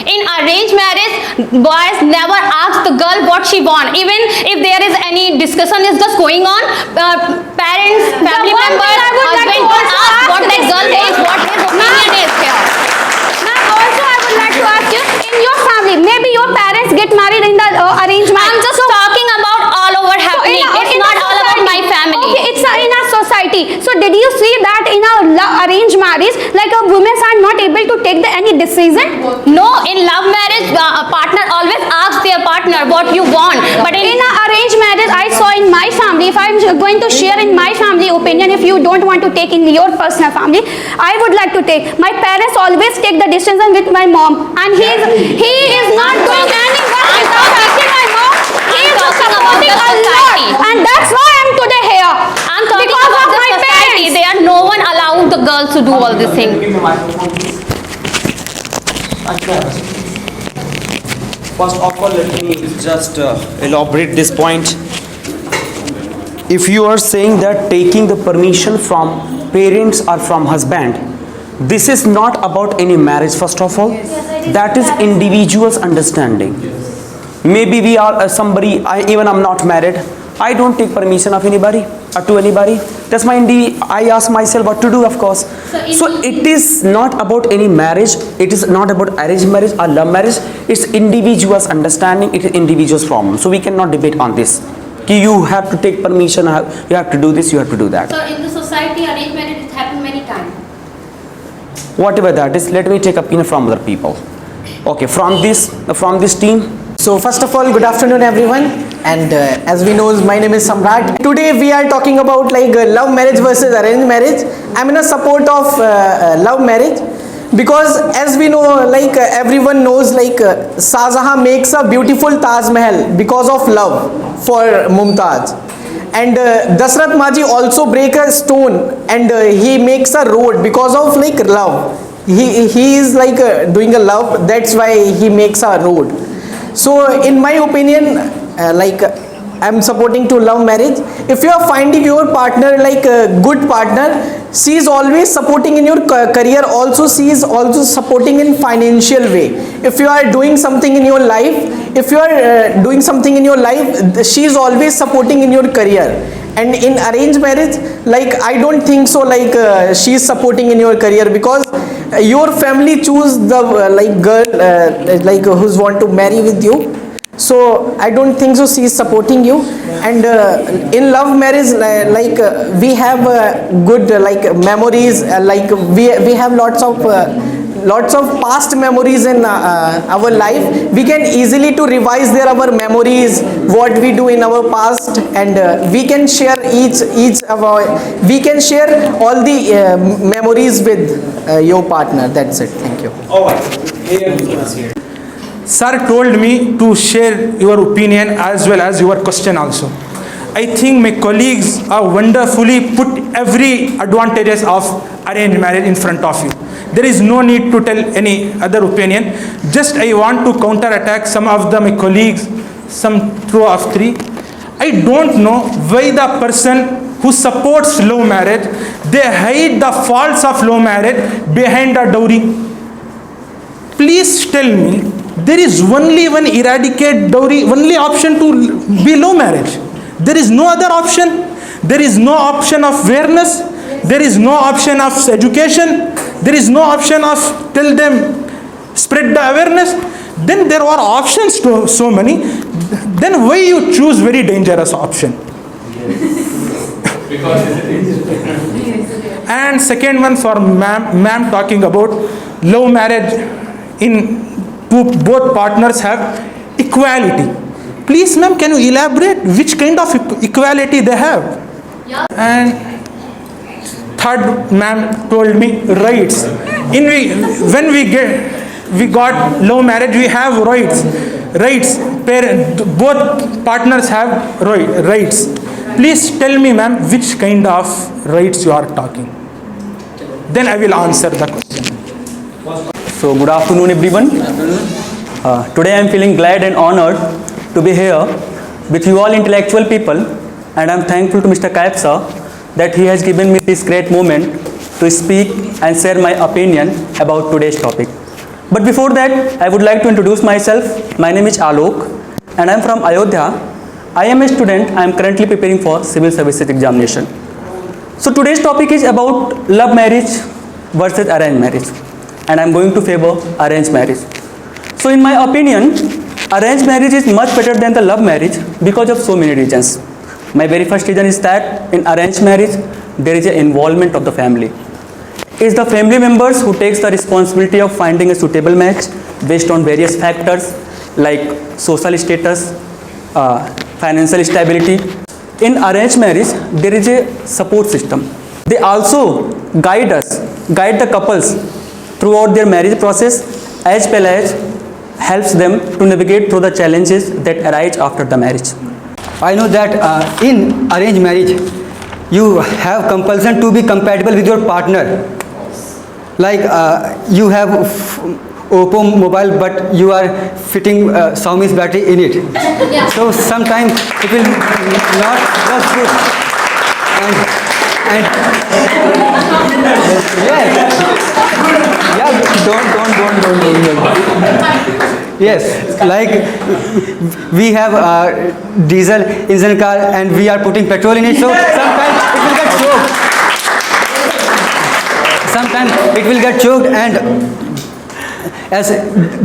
In arranged marriage, boys never ask the girl what she wants. Even if there is any discussion is just going on, parents, family one members, thing I would like husband to don't also ask ask what that this girl is- thinks, what his opinion is here. Ma'am, also I would like to ask you, in your family, maybe your parents get married in the arranged marriage. I'm just talking about all over happening. It's not all about my family. Okay, it's in a society. So did you see that in a arranged marriage, like a women are not able to take any decision? No, in love marriage, a partner always asks their partner what you want. But In a arranged marriage, I saw in my family, if I'm going to share in my family opinion, if you don't want to take in your personal family, I would like to take. My parents always take the decision with my mom, and he is not doing any work without asking my mom. He is supporting a lot, and that's why I'm today here. I'm talking because about of the my society. parents. They are no one allowed the girls to do all these things. First of all, let me just elaborate this point. If you are saying that taking the permission from parents or from husband, this is not about any marriage, first of all. That is individual's understanding. Maybe we are somebody, even I'm not married, I don't take permission of anybody or to anybody. That's my I ask myself what to do, of course. So it is not about any marriage. It is not about arranged marriage or love marriage. It's individuals' understanding. It is individuals' problem. So we cannot debate on this. You have to take permission. You have to do this. You have to do that. So in the society, arranged marriage has happened many times. Whatever that is, let me take opinion from other people. Okay, from this team. So first of all, good afternoon everyone, and as we know, my name is Samrat. Today we are talking about like love marriage versus arranged marriage. I'm in a support of love marriage because as we know, like everyone knows, like Shah Jahan makes a beautiful Taj Mahal because of love for Mumtaz, and Dasrath Maji also break a stone and he makes a road because of like love. He is like doing a love, that's why he makes a road. So in my opinion, like I'm supporting to love marriage. If you are finding your partner like a good partner, she is always supporting in your career, also she is also supporting in financial way. If you are doing something in your life, she is always supporting in your career. And in arranged marriage, like I don't think so, like she is supporting in your career because your family choose the like girl like who's want to marry with you. So I don't think so she is supporting you. And in love marriage, like we have good like memories, like we have lots of past memories in our life. We can easily to revise our memories, what we do in our past, and we can share we can share all the memories with your partner. That's it. Thank you. Sir told me to share your opinion as well as your question also. I think my colleagues are wonderfully put every advantages of arranged marriage in front of you. There is no need to tell any other opinion. Just I want to counterattack some of my colleagues, some two of three. I don't know why the person who supports love marriage, they hide the faults of love marriage behind the dowry. Please tell me, there is only one eradicate dowry, only option to be love marriage. There is no other option. There is no option of awareness. There is no option of education. There is no option of tell them spread the awareness. Then there are options to so many. Then why you choose very dangerous option? And second one for ma'am talking about love marriage in both partners have equality. Please ma'am, can you elaborate which kind of equality they have? Yeah. And third ma'am told me rights. When we got love marriage, we have rights. Both partners have rights. Please tell me ma'am, which kind of rights you are talking. Then I will answer the question. So good afternoon everyone. Today I am feeling glad and honored to be here with you all intellectual people, and I am thankful to Mr. Kaif sir that he has given me this great moment to speak and share my opinion about today's topic. But before that, I would like to introduce myself. My name is Alok and I am from Ayodhya. I am a student. I am currently preparing for civil services examination. So today's topic is about love marriage versus arranged marriage, and I am going to favor arranged marriage. So in my opinion, arranged marriage is much better than the love marriage because of so many reasons. My very first reason is that in arranged marriage, there is an involvement of the family. It's the family members who takes the responsibility of finding a suitable match based on various factors like social status, financial stability. In arranged marriage, there is a support system. They also guide the couples throughout their marriage process, as well as helps them to navigate through the challenges that arise after the marriage. I know that in arranged marriage, you have compulsion to be compatible with your partner. Like you have Oppo mobile, but you are fitting Xiaomi's battery in it. So sometimes it will not work good. And And don't. Yes, like we have diesel engine car and we are putting petrol in it, so sometimes it will get choked. Sometimes it will get choked, and as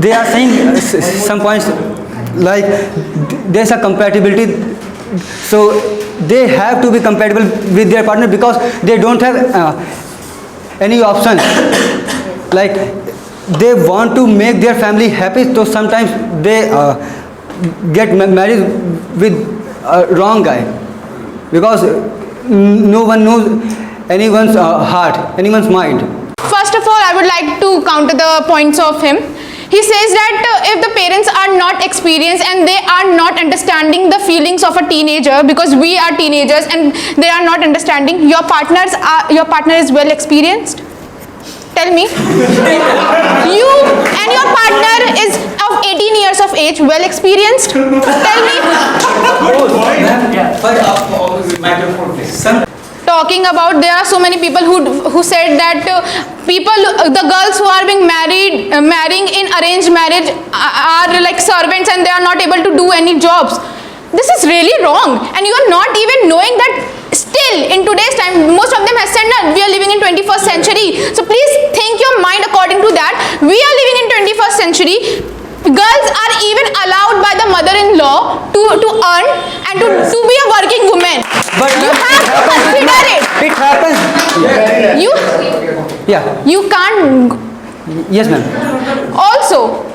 they are saying some points, like there's a compatibility, so they have to be compatible with their partner because they don't have any option. Like they want to make their family happy, so sometimes they get married with a wrong guy because no one knows anyone's heart, anyone's mind. First of all, I would like to counter the points of him. He says that if the parents are not experienced and they are not understanding the feelings of a teenager, because we are teenagers and they are not understanding, your partner is well experienced. Tell me. You and your partner is of 18 years of age, well experienced. Tell me. Talking about, there are so many people who said that the girls who are being marrying in arranged marriage are like servants and they are not able to do any jobs. This is really wrong, and you are not even knowing that still in today's time most of them have said that we are living in 21st century. So please think your mind according to that. We are living in 21st century. Girls are even allowed by the mother-in-law to earn and to be a working woman. But you have to consider it. It happens. You can't. Yes, ma'am. Also,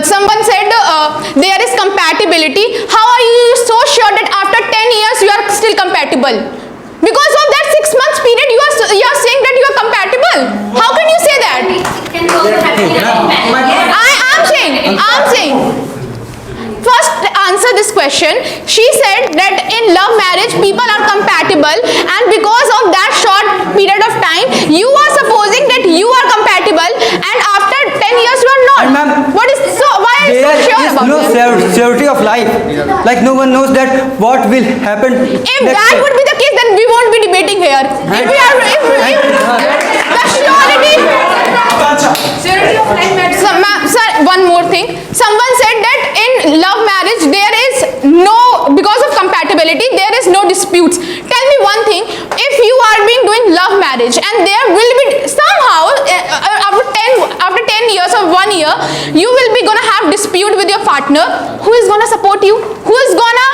someone said there is compatibility. How are you so sure that after 10 years you are still compatible? Because of that 6 months period you are saying that you are compatible. How can you say that? I'm saying. First, answer this question. She said that in love marriage people are compatible, and because of that short period of time you are supposing that you are compatible, and after 10 years you are not. What is so? Why are you so sure about this? There is no surety of life. Like no one knows that what will happen. If that would be the case, then we won't be debating here. If we are, the surety of life. Sir, one more thing. Someone said that in love marriage there is no, because of compatibility there is no disputes. Tell me one thing, if you are being doing love marriage and there will be somehow after 10 years or 1 year you will be gonna have dispute with your partner, who is gonna support you? Who is gonna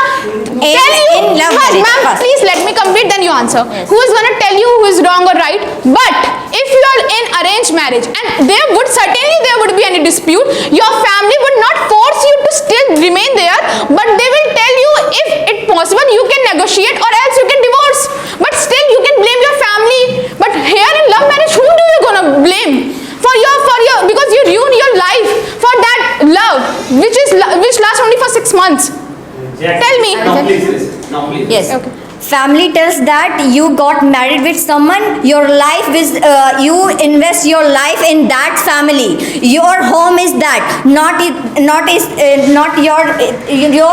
tell you? Ma'am, please let me complete, then you answer. Yes. Who is gonna tell you who is wrong or right? But if you are in arranged marriage and there would be any dispute, your family would not force you to still remain there, but they will tell you if it's possible you can negotiate or else you can divorce, but still you can blame your family. But here in love marriage, whom do you gonna blame for your because you ruin your life for that love which lasts only for 6 months? Tell me. Yes. Okay. Family tells that you got married with someone, your life is, you invest your life in that family. Your home is that, not your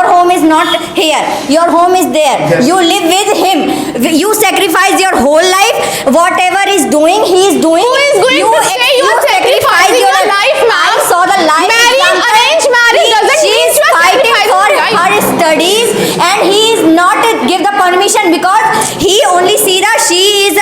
home is not here. Your home is there. Yes. You live with him. You sacrifice your whole life. Whatever is doing, he is doing. Who is going to say you are sacrificing your life, ma'am? I saw the life. Marrying arranged marriage doesn't mean you are fighting for her studies, and he is not give the permission because he only see that she is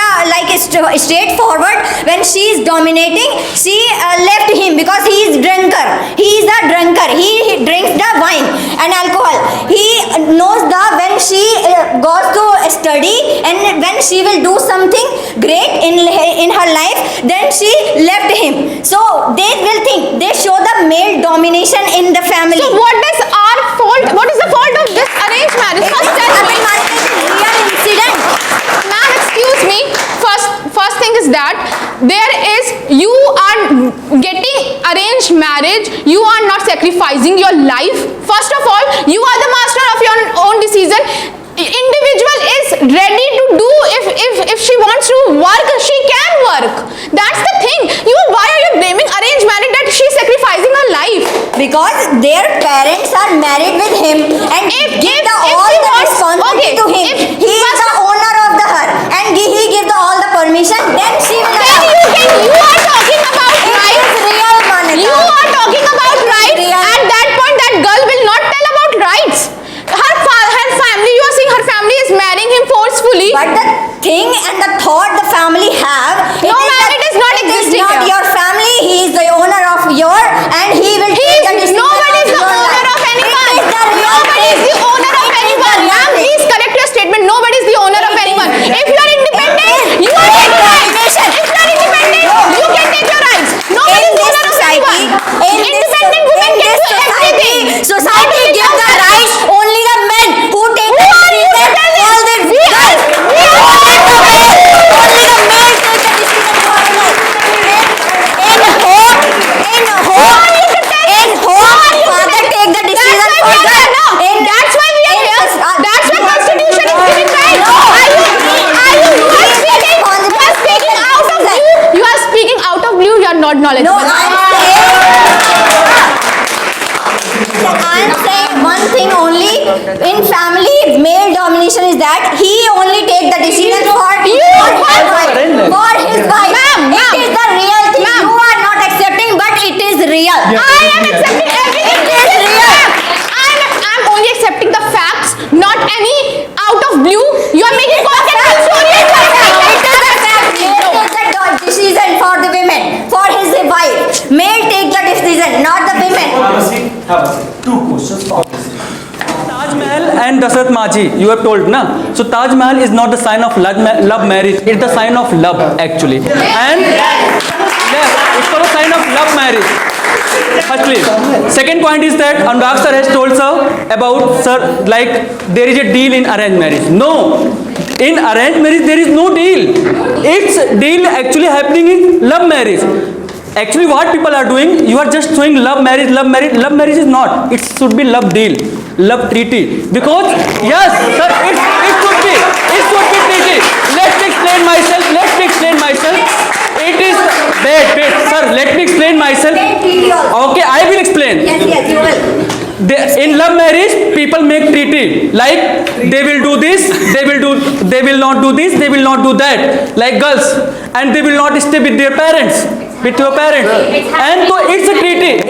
straightforward. When she is dominating, she left him because he is drinker. He is a drinker. He drinks the wine and alcohol. He knows that when she goes to study and when she will do something great in her life, then she left him. So they will think, they show the male domination in the family. So what is our fault? What is the fault of this arranged marriage? First tell me. Real incident. Ma'am, excuse me. First thing is that you are getting arranged marriage. You are not sacrificing your life. First of all, you are the master of your own decision. Individual is ready to do, if she wants to work, she can work. That's the thing. Why are you blaming arranged marriage that she's sacrificing her life? Because their parents are married with him and give all he the wants- responsibility okay, to him. if- He is the owner of the her and he give all the permission. Then she will. You are talking about rights. It is real, Manita. You are talking about rights. Real. At that point, that girl will not tell about rights. Her family, you are saying her family is marrying him forcefully. But the thing and the thought the family have. No, ma'am, it is not existing It is not here. your family. He is the owner of your and he will take the decision. Nobody is the your owner life. of anyone. It is the real Nobody is the thing. owner of It is the anyone. real Ma'am, thing. please correct your statement. Nobody is the owner of anyone. If you are independent, you are taking rights. If you are independent, you can take your rights. Nobody is the owner of anyone. Independent women can do everything. Society gives the rights only the men who take the decision. All the girls. Only the male take the decision for her life. In home, father take the decision for girl. That's why we are here. That's why Constitution is giving rights. You are speaking out of blue. You are not knowledgeable. No, I'm saying one thing only. In family, male domination is that he only take the decision for his wife. For his wife. It is the real thing. You are not accepting, but it is real. I am accepting everything. It is real. I'm only accepting the facts, not any out of blue. You are making content stories. It is a fact. Male take the decision for the women, for his wife. Male take the decision, not the women. Taj Mahal and Dasrat Maji, you have told, na? So Taj Mahal is not the sign of love marriage, it's the sign of love actually. And yeah, it's called a sign of love marriage. Firstly, second point is that Anurag sir has told sir about sir like there is a deal in arranged marriage. No, in arranged marriage there is no deal. It's deal actually happening in love marriage. Actually, what people are doing, you are just showing love marriage, love marriage. Love marriage is not. It should be love deal, love treaty. Because yes, sir, it should be treaty. Let me explain myself. It is wait, sir. Let me explain myself. Okay, I will explain. Yes, you will. In love marriage, people make treaty like they will do this, they will not do this, they will not do that. Like girls, and they will not stay with their parents. With your parents, and so it's a treaty.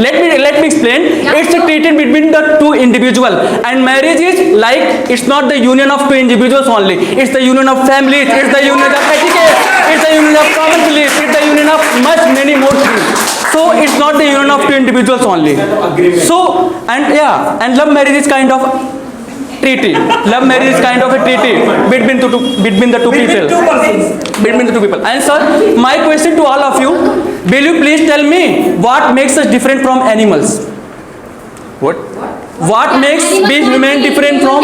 Let me explain. It's a treaty between the two individuals, and marriage is like it's not the union of two individuals only. It's the union of families. It's the union of etiquette. It's the union of common beliefs. It's the union of many more things. So it's not the union of two individuals only. So and love marriage is kind of treaty. Love marriage is kind of a treaty between the two people. Between the two people. And sir, my question to all of you, will you please tell me what makes us different from animals? What makes being human different from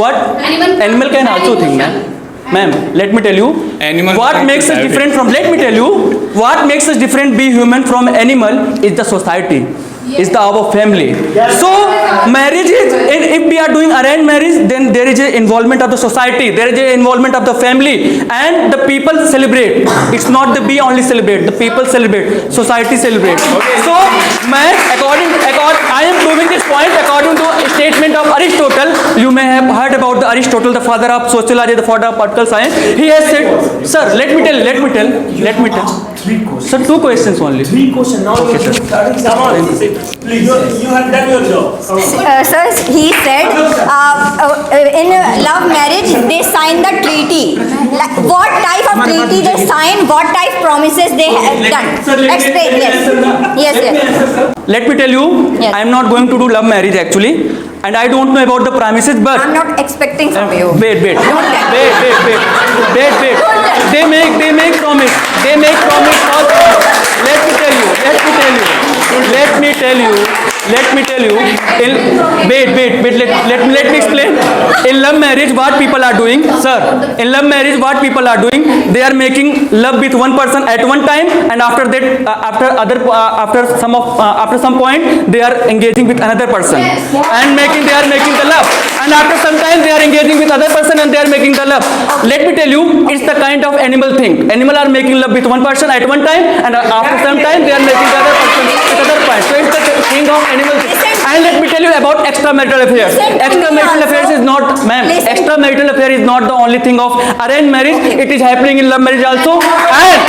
what? Animal can also think, ma'am. Let me tell you. Animal what makes us different from? Let me tell you. What makes us different? Be human from animal is the society. Is our family. So marriage is, if we are doing arranged marriage, then there is an involvement of the society, there is an involvement of the family, and the people celebrate. It's not the we only celebrate, the people celebrate, society celebrate. So man, I am proving this point according to a statement of Aristotle. You may have heard about the Aristotle, the father of sociology, the father of political science. He has said, sir, let me tell. Sir, two questions only. Three questions. Now okay, sir. Please, you have done your job. Sir, he said in love marriage they sign the treaty. Like, what type of treaty they sign? What type promises they have done? Explain. Yes. Let me tell you, Yes. I am not going to do love marriage actually, and I don't know about the premises, but I'm not expecting from you. Wait. They make promise. Let me tell you. Let me tell you. Let me explain. In love marriage, what people are doing, sir? In love marriage, what people are doing? They are making love with one person at one time, and after that, after some point, they are engaging with another person, and they are making the love. And and after some time they are engaging with other person and they are making the love. Let me tell you, it's the kind of animal thing. Animal are making love with one person at one time, and after some time they are making the other person with other person. So it's the thing of animal thing. And let me tell you about extramarital affairs. Extramarital affairs is not, ma'am, extramarital affair is not the only thing of arranged marriage. It is happening in love marriage also. And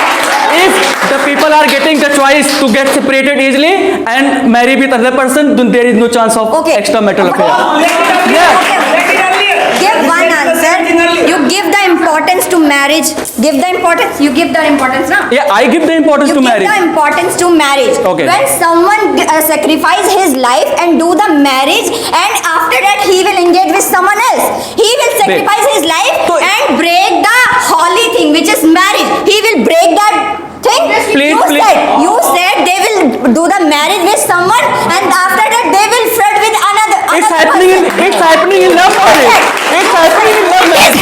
if the people are getting the choice to get separated easily and marry with other person, then there is no chance of extramarital affair. Give one answer. You give the importance to marriage. Give the importance. You give the importance, na? Yeah, I give the importance to marriage. Give the importance to marriage. Okay. When someone sacrifice his life and do the marriage, and after that he will engage with someone else. He will sacrifice his life and break the holy thing, which is marriage. He will break that thing. You said they will do the marriage with someone, and after that they will flirt with another. It's happening in love marriage. It's happening in love marriage.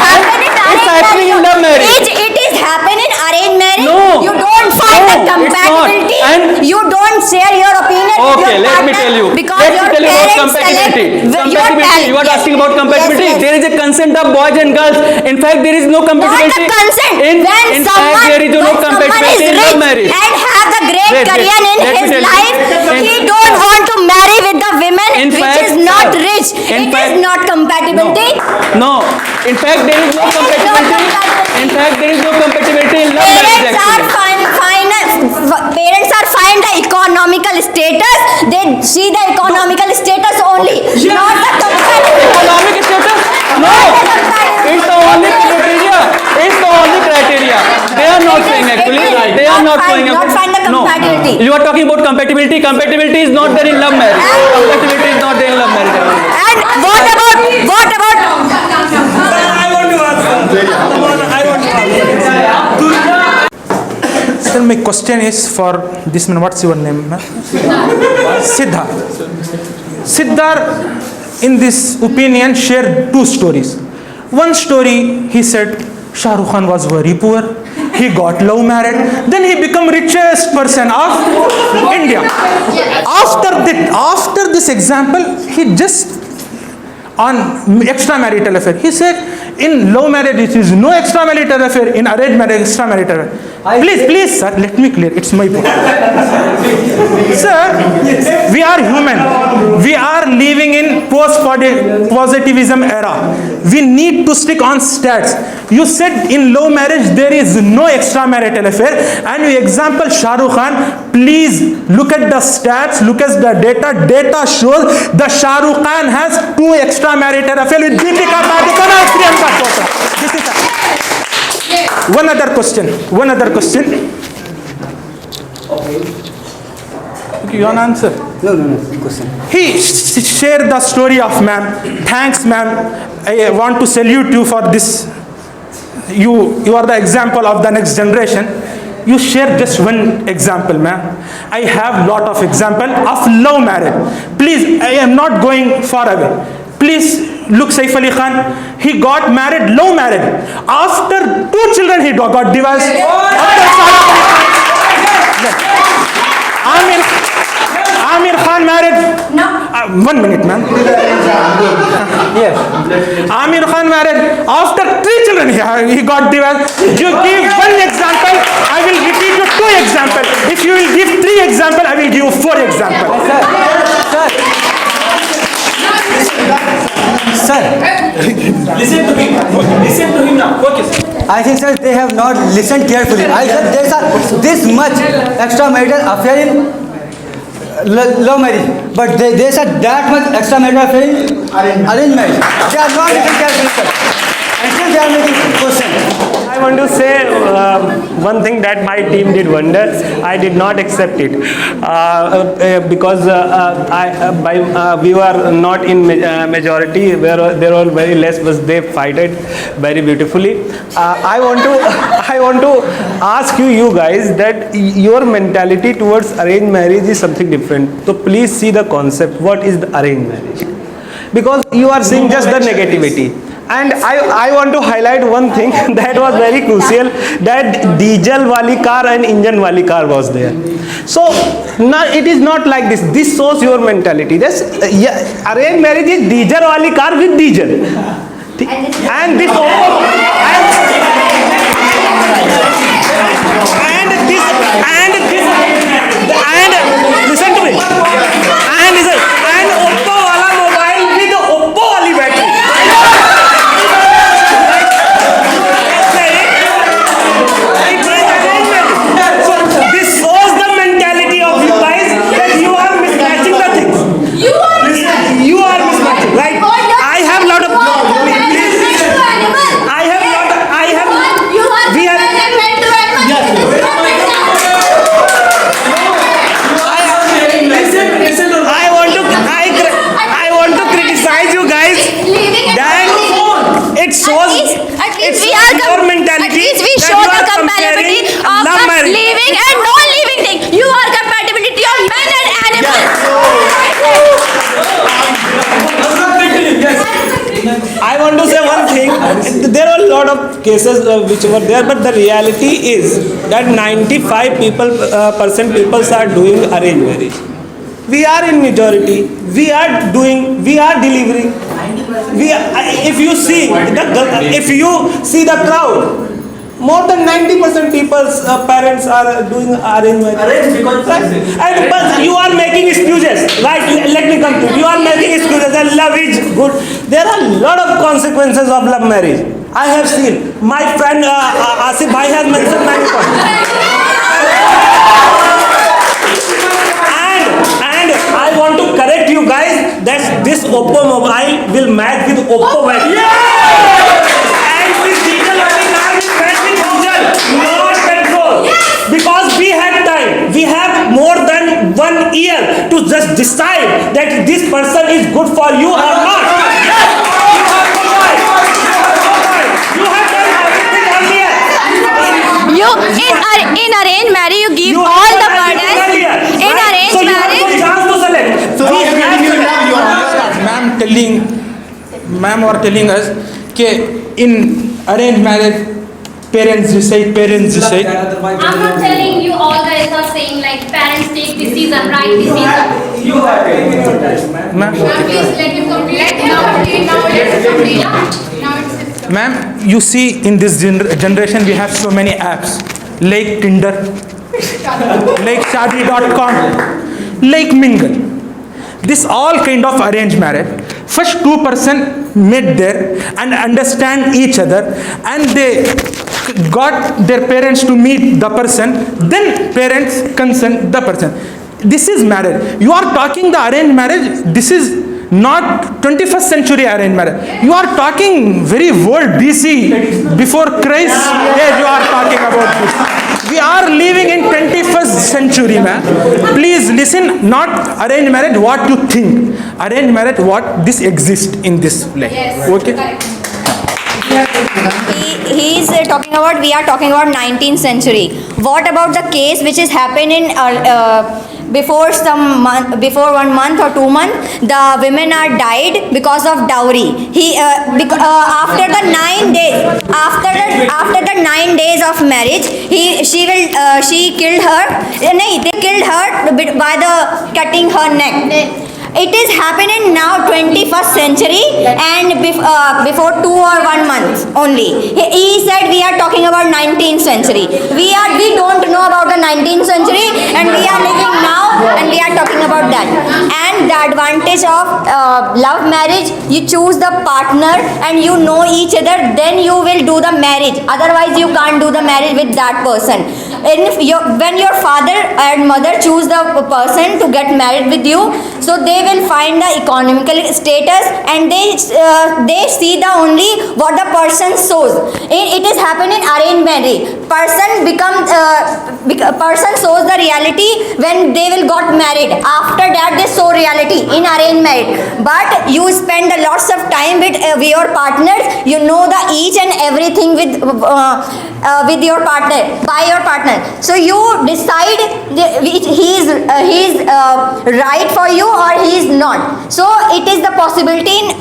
It's happening in love marriage. It is happening in arranged marriage. No. You don't find the No, it's not. compatibility. And- You don't share your opinion with Okay, your let me partner tell you. because Let me your tell you about parents compatibility. select your Compatibility. talent. You are Yes. asking about compatibility. Yes, yes. There is a consent of boys and girls. In fact, there is no Not compatibility. the consent. In When fact, someone, there is no when someone compatibility is in love rich marriage. and have the great Wait, career in let me his tell you. life, In- he don't want to marry with the women In which fact, is not sir, rich. in It fact- is not compatibility. No. In fact, there is no compatibility. In fact, there is no compatibility in love marriage Parents are actually. parents are find the economical status. They see the economical status only, not the compatibility. Economic status? No. It's the only criteria. It's the only criteria. They are not saying actually. They are not saying. Not find the compatibility. No. You are talking about compatibility. Compatibility is not there in love marriage. Compatibility is not there in love marriage. And what about Sir, my question is for this man. What's your name, man? Siddharth. Siddharth, in this opinion, shared two stories. One story, he said Shah Rukh Khan was very poor. He got love married. Then he became richest person of India. After this example, he just on extramarital affair. He said in love marriage it is no extramarital affair. In arranged marriage extramarital affair. Please, sir, let me clear. It's my point. Sir, we are human. We are living in post-positivism era. We need to stick on stats. You said in love marriage there is no extramarital affair, and you example Shah Rukh Khan. Please look at the stats. Look at the data. Data shows the Shah Rukh Khan has 2 extramarital affairs with Deepika Padukone and Priyanka Chopra. This is one other question. Okay, you want to answer? No. Question. He shared the story of ma'am. Thanks, ma'am. I want to salute you for this. You are the example of the next generation. You share just one example, ma'am. I have lot of example of love marriage. Please, I am not going far away. Please look, Saif Ali Khan. He got married, love marriage. After 2 children, he got divorced. Amir Khan married. No. 1 minute, ma'am. Yes. Amir Khan married. After 3 children, he got divorced. You give one example, I will repeat you 2 examples. If you will give 3 examples, I will give you 4 examples. Sir. Listen to him now. Okay, sir. I think, sir, they have not listened carefully. I said there is this much extramarital affair in love marriage, but they said that much extramarital affair in arranged marriage. They are not listening carefully, sir. And still they are making question. I want to say one thing that my team did wonders. I did not accept it because we were not in majority. There were very less, but they fighted very beautifully. I want to ask you guys that your mentality towards arranged marriage is something different. So please see the concept. What is the arranged marriage? Because you are seeing just the negativity. And I want to highlight one thing that was very crucial, that diesel wali car and engine wali car was there. So now it is not like this. This shows your mentality. This arranged marriage is diesel wali car with diesel. And this listen to me. And Oppo wala mobile with Oppo wali battery. So this shows the mentality of you guys that you are mismatching the things. You are mismatching, right? I have lot of. It shows your mentality. At least we show the compatibility of living and non-living thing. You are compatibility of men and animals. I want to say one thing. There are a lot of cases which were there, but the reality is that 95% people are doing arranged marriage. We are in majority. We are delivering. If you see the crowd, more than 90% people's parents are doing arranged marriage. But you are making excuses, right? Let me come to you. You are making excuses that love is good. There are a lot of consequences of love marriage. I have seen. My friend Asif Bhai has mentioned many points. And I want to correct you guys that this Oppo mobile will match with Oppo battery. And this diesel only car will match with diesel, not petrol. Because we have time. We have more than 1 year to just decide that this person is good for you or not. You have done everything earlier. In arranged marriage, you give all the burden. In arranged marriage. Ma'am are telling us that in arranged marriage, parents decide. I'm not telling you all guys are saying like parents take decision, right decision. You have taken your time, ma'am. Please let him complete. Now let's complete. Ma'am, you see in this generation we have so many apps like Tinder, like Shaadi.com, like Mingle. This all kind of arranged marriage. First 2 person met there and understand each other, and they got their parents to meet the person. Then parents consent the person. This is marriage. You are talking the arranged marriage. This is not 21st century arranged marriage. You are talking very old BC, before Christ. Yes, you are talking about this. We are living in 21st century, man. Please listen, not arranged marriage what you think. Arranged marriage what this exists in this life. Yes. Okay? He is talking about, we are talking about 19th century. What about the case which is happened in before 1 month or 2 months? The women are died because of dowry. After the 9 days, after the 9 days of marriage, she killed her. They killed her by the cutting her neck. It is happening now 21st century and before 2 or 1 month only. He said we are talking about 19th century. We don't know about the 19th century and we are living now and we are talking about that. And the advantage of love marriage, you choose the partner and you know each other, then you will do the marriage. Otherwise you can't do the marriage with that person. And when your father and mother choose the person to get married with you, so they will find the economical status and they see the only what the person shows. It is happening in arranged marriage. Person shows the reality when they will got married. After that they show reality in arranged marriage. But you spend a lots of time with your partners. You know the each and everything with with your partner, by your partner. So you decide he is right for you or he is not. So it is the possibility in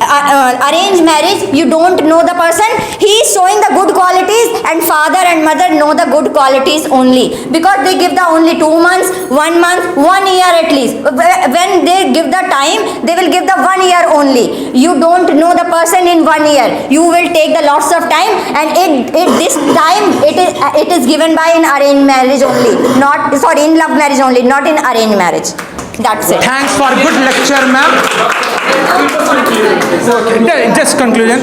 arranged marriage. You don't know the person. He is showing the good qualities, and father and mother know the good qualities only, because they give the only 2 months, 1 month, 1 year at least. When they give the time, they will give the 1 year only. You don't know the person in 1 year. You will take the lots of time, and this time it is given by in arranged marriage only, not, sorry, in love marriage only, not in arranged marriage. That's it. Thanks for good lecture, ma'am. Just conclusion.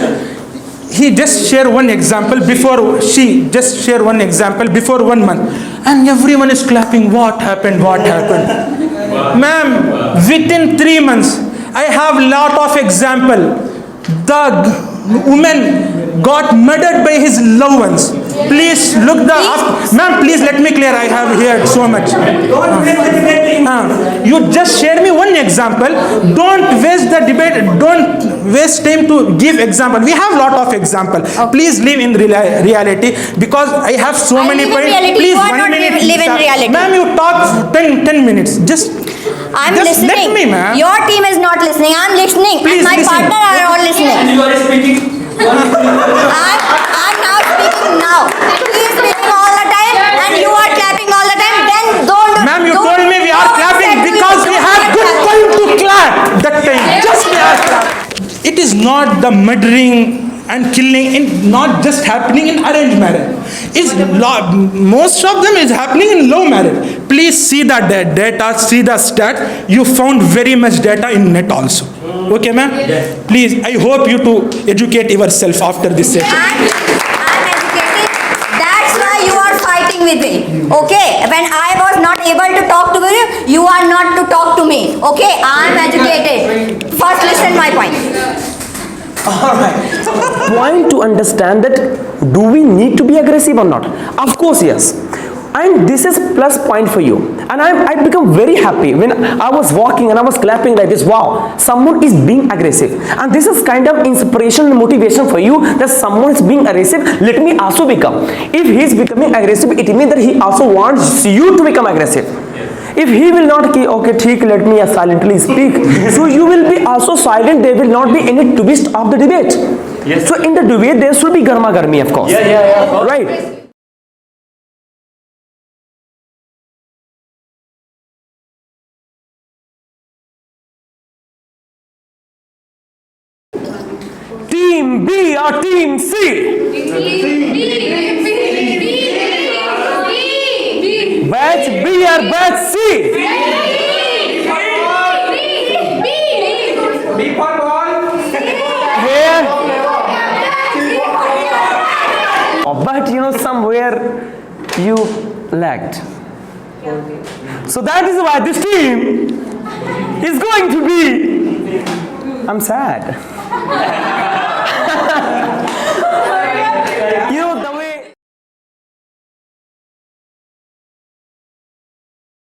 He just shared one example before, she just shared one example before 1 month, and everyone is clapping. What happened? What happened? Ma'am, within 3 months, I have lot of example. The woman got murdered by his loved ones. Please look the up. Ma'am, please let me clear. I have heard so much. You just share me one example. Don't waste the debate. Don't waste time to give example. We have lot of example. Okay. Please live in reality, because I have so many points. Please, 1 minute. Live in reality. Ma'am, you talk 10 minutes. I'm just listening. Let me, ma'am. Your team is not listening. I'm listening. Please and my listen. partner are all listening. And you are speaking. I'm now speaking now. He is speaking all the time, and you are clapping all the time. Then don't. Ma'am, you don't- told me we are don't clapping say to because me, we you have are good clapping. time to clap. That time, just we are clapping. It is not the murdering and killing in not just happening in arranged marriage. It's most of them is happening in love marriage. Please see the data, see the stats. You found very much data in net also. Okay, ma'am? Please, I hope you to educate yourself after this session. I'm educated. That's why you are fighting with me. Okay? When I was not able to talk to you, you are not to talk to me. Okay? I'm educated. First, listen my point. Alright. Point to understand that, do we need to be aggressive or not? Of course, yes. And this is plus point for you. And I become very happy when I was walking and I was clapping like this. Wow, someone is being aggressive. And this is kind of inspiration and motivation for you, that someone is being aggressive. Let me also become. If he is becoming aggressive, it means that he also wants you to become aggressive. If he will not, okay, ठीक, let me silently speak. So you will be also silent. There will not be any twist of the debate. Yes. So in the debate, there should be garma garmi, of course. Yeah. Right. Team B or Team C? Batch B or Batch C? Here. But you know, somewhere you lagged. So that is why this team is going to be. I'm sad. You know,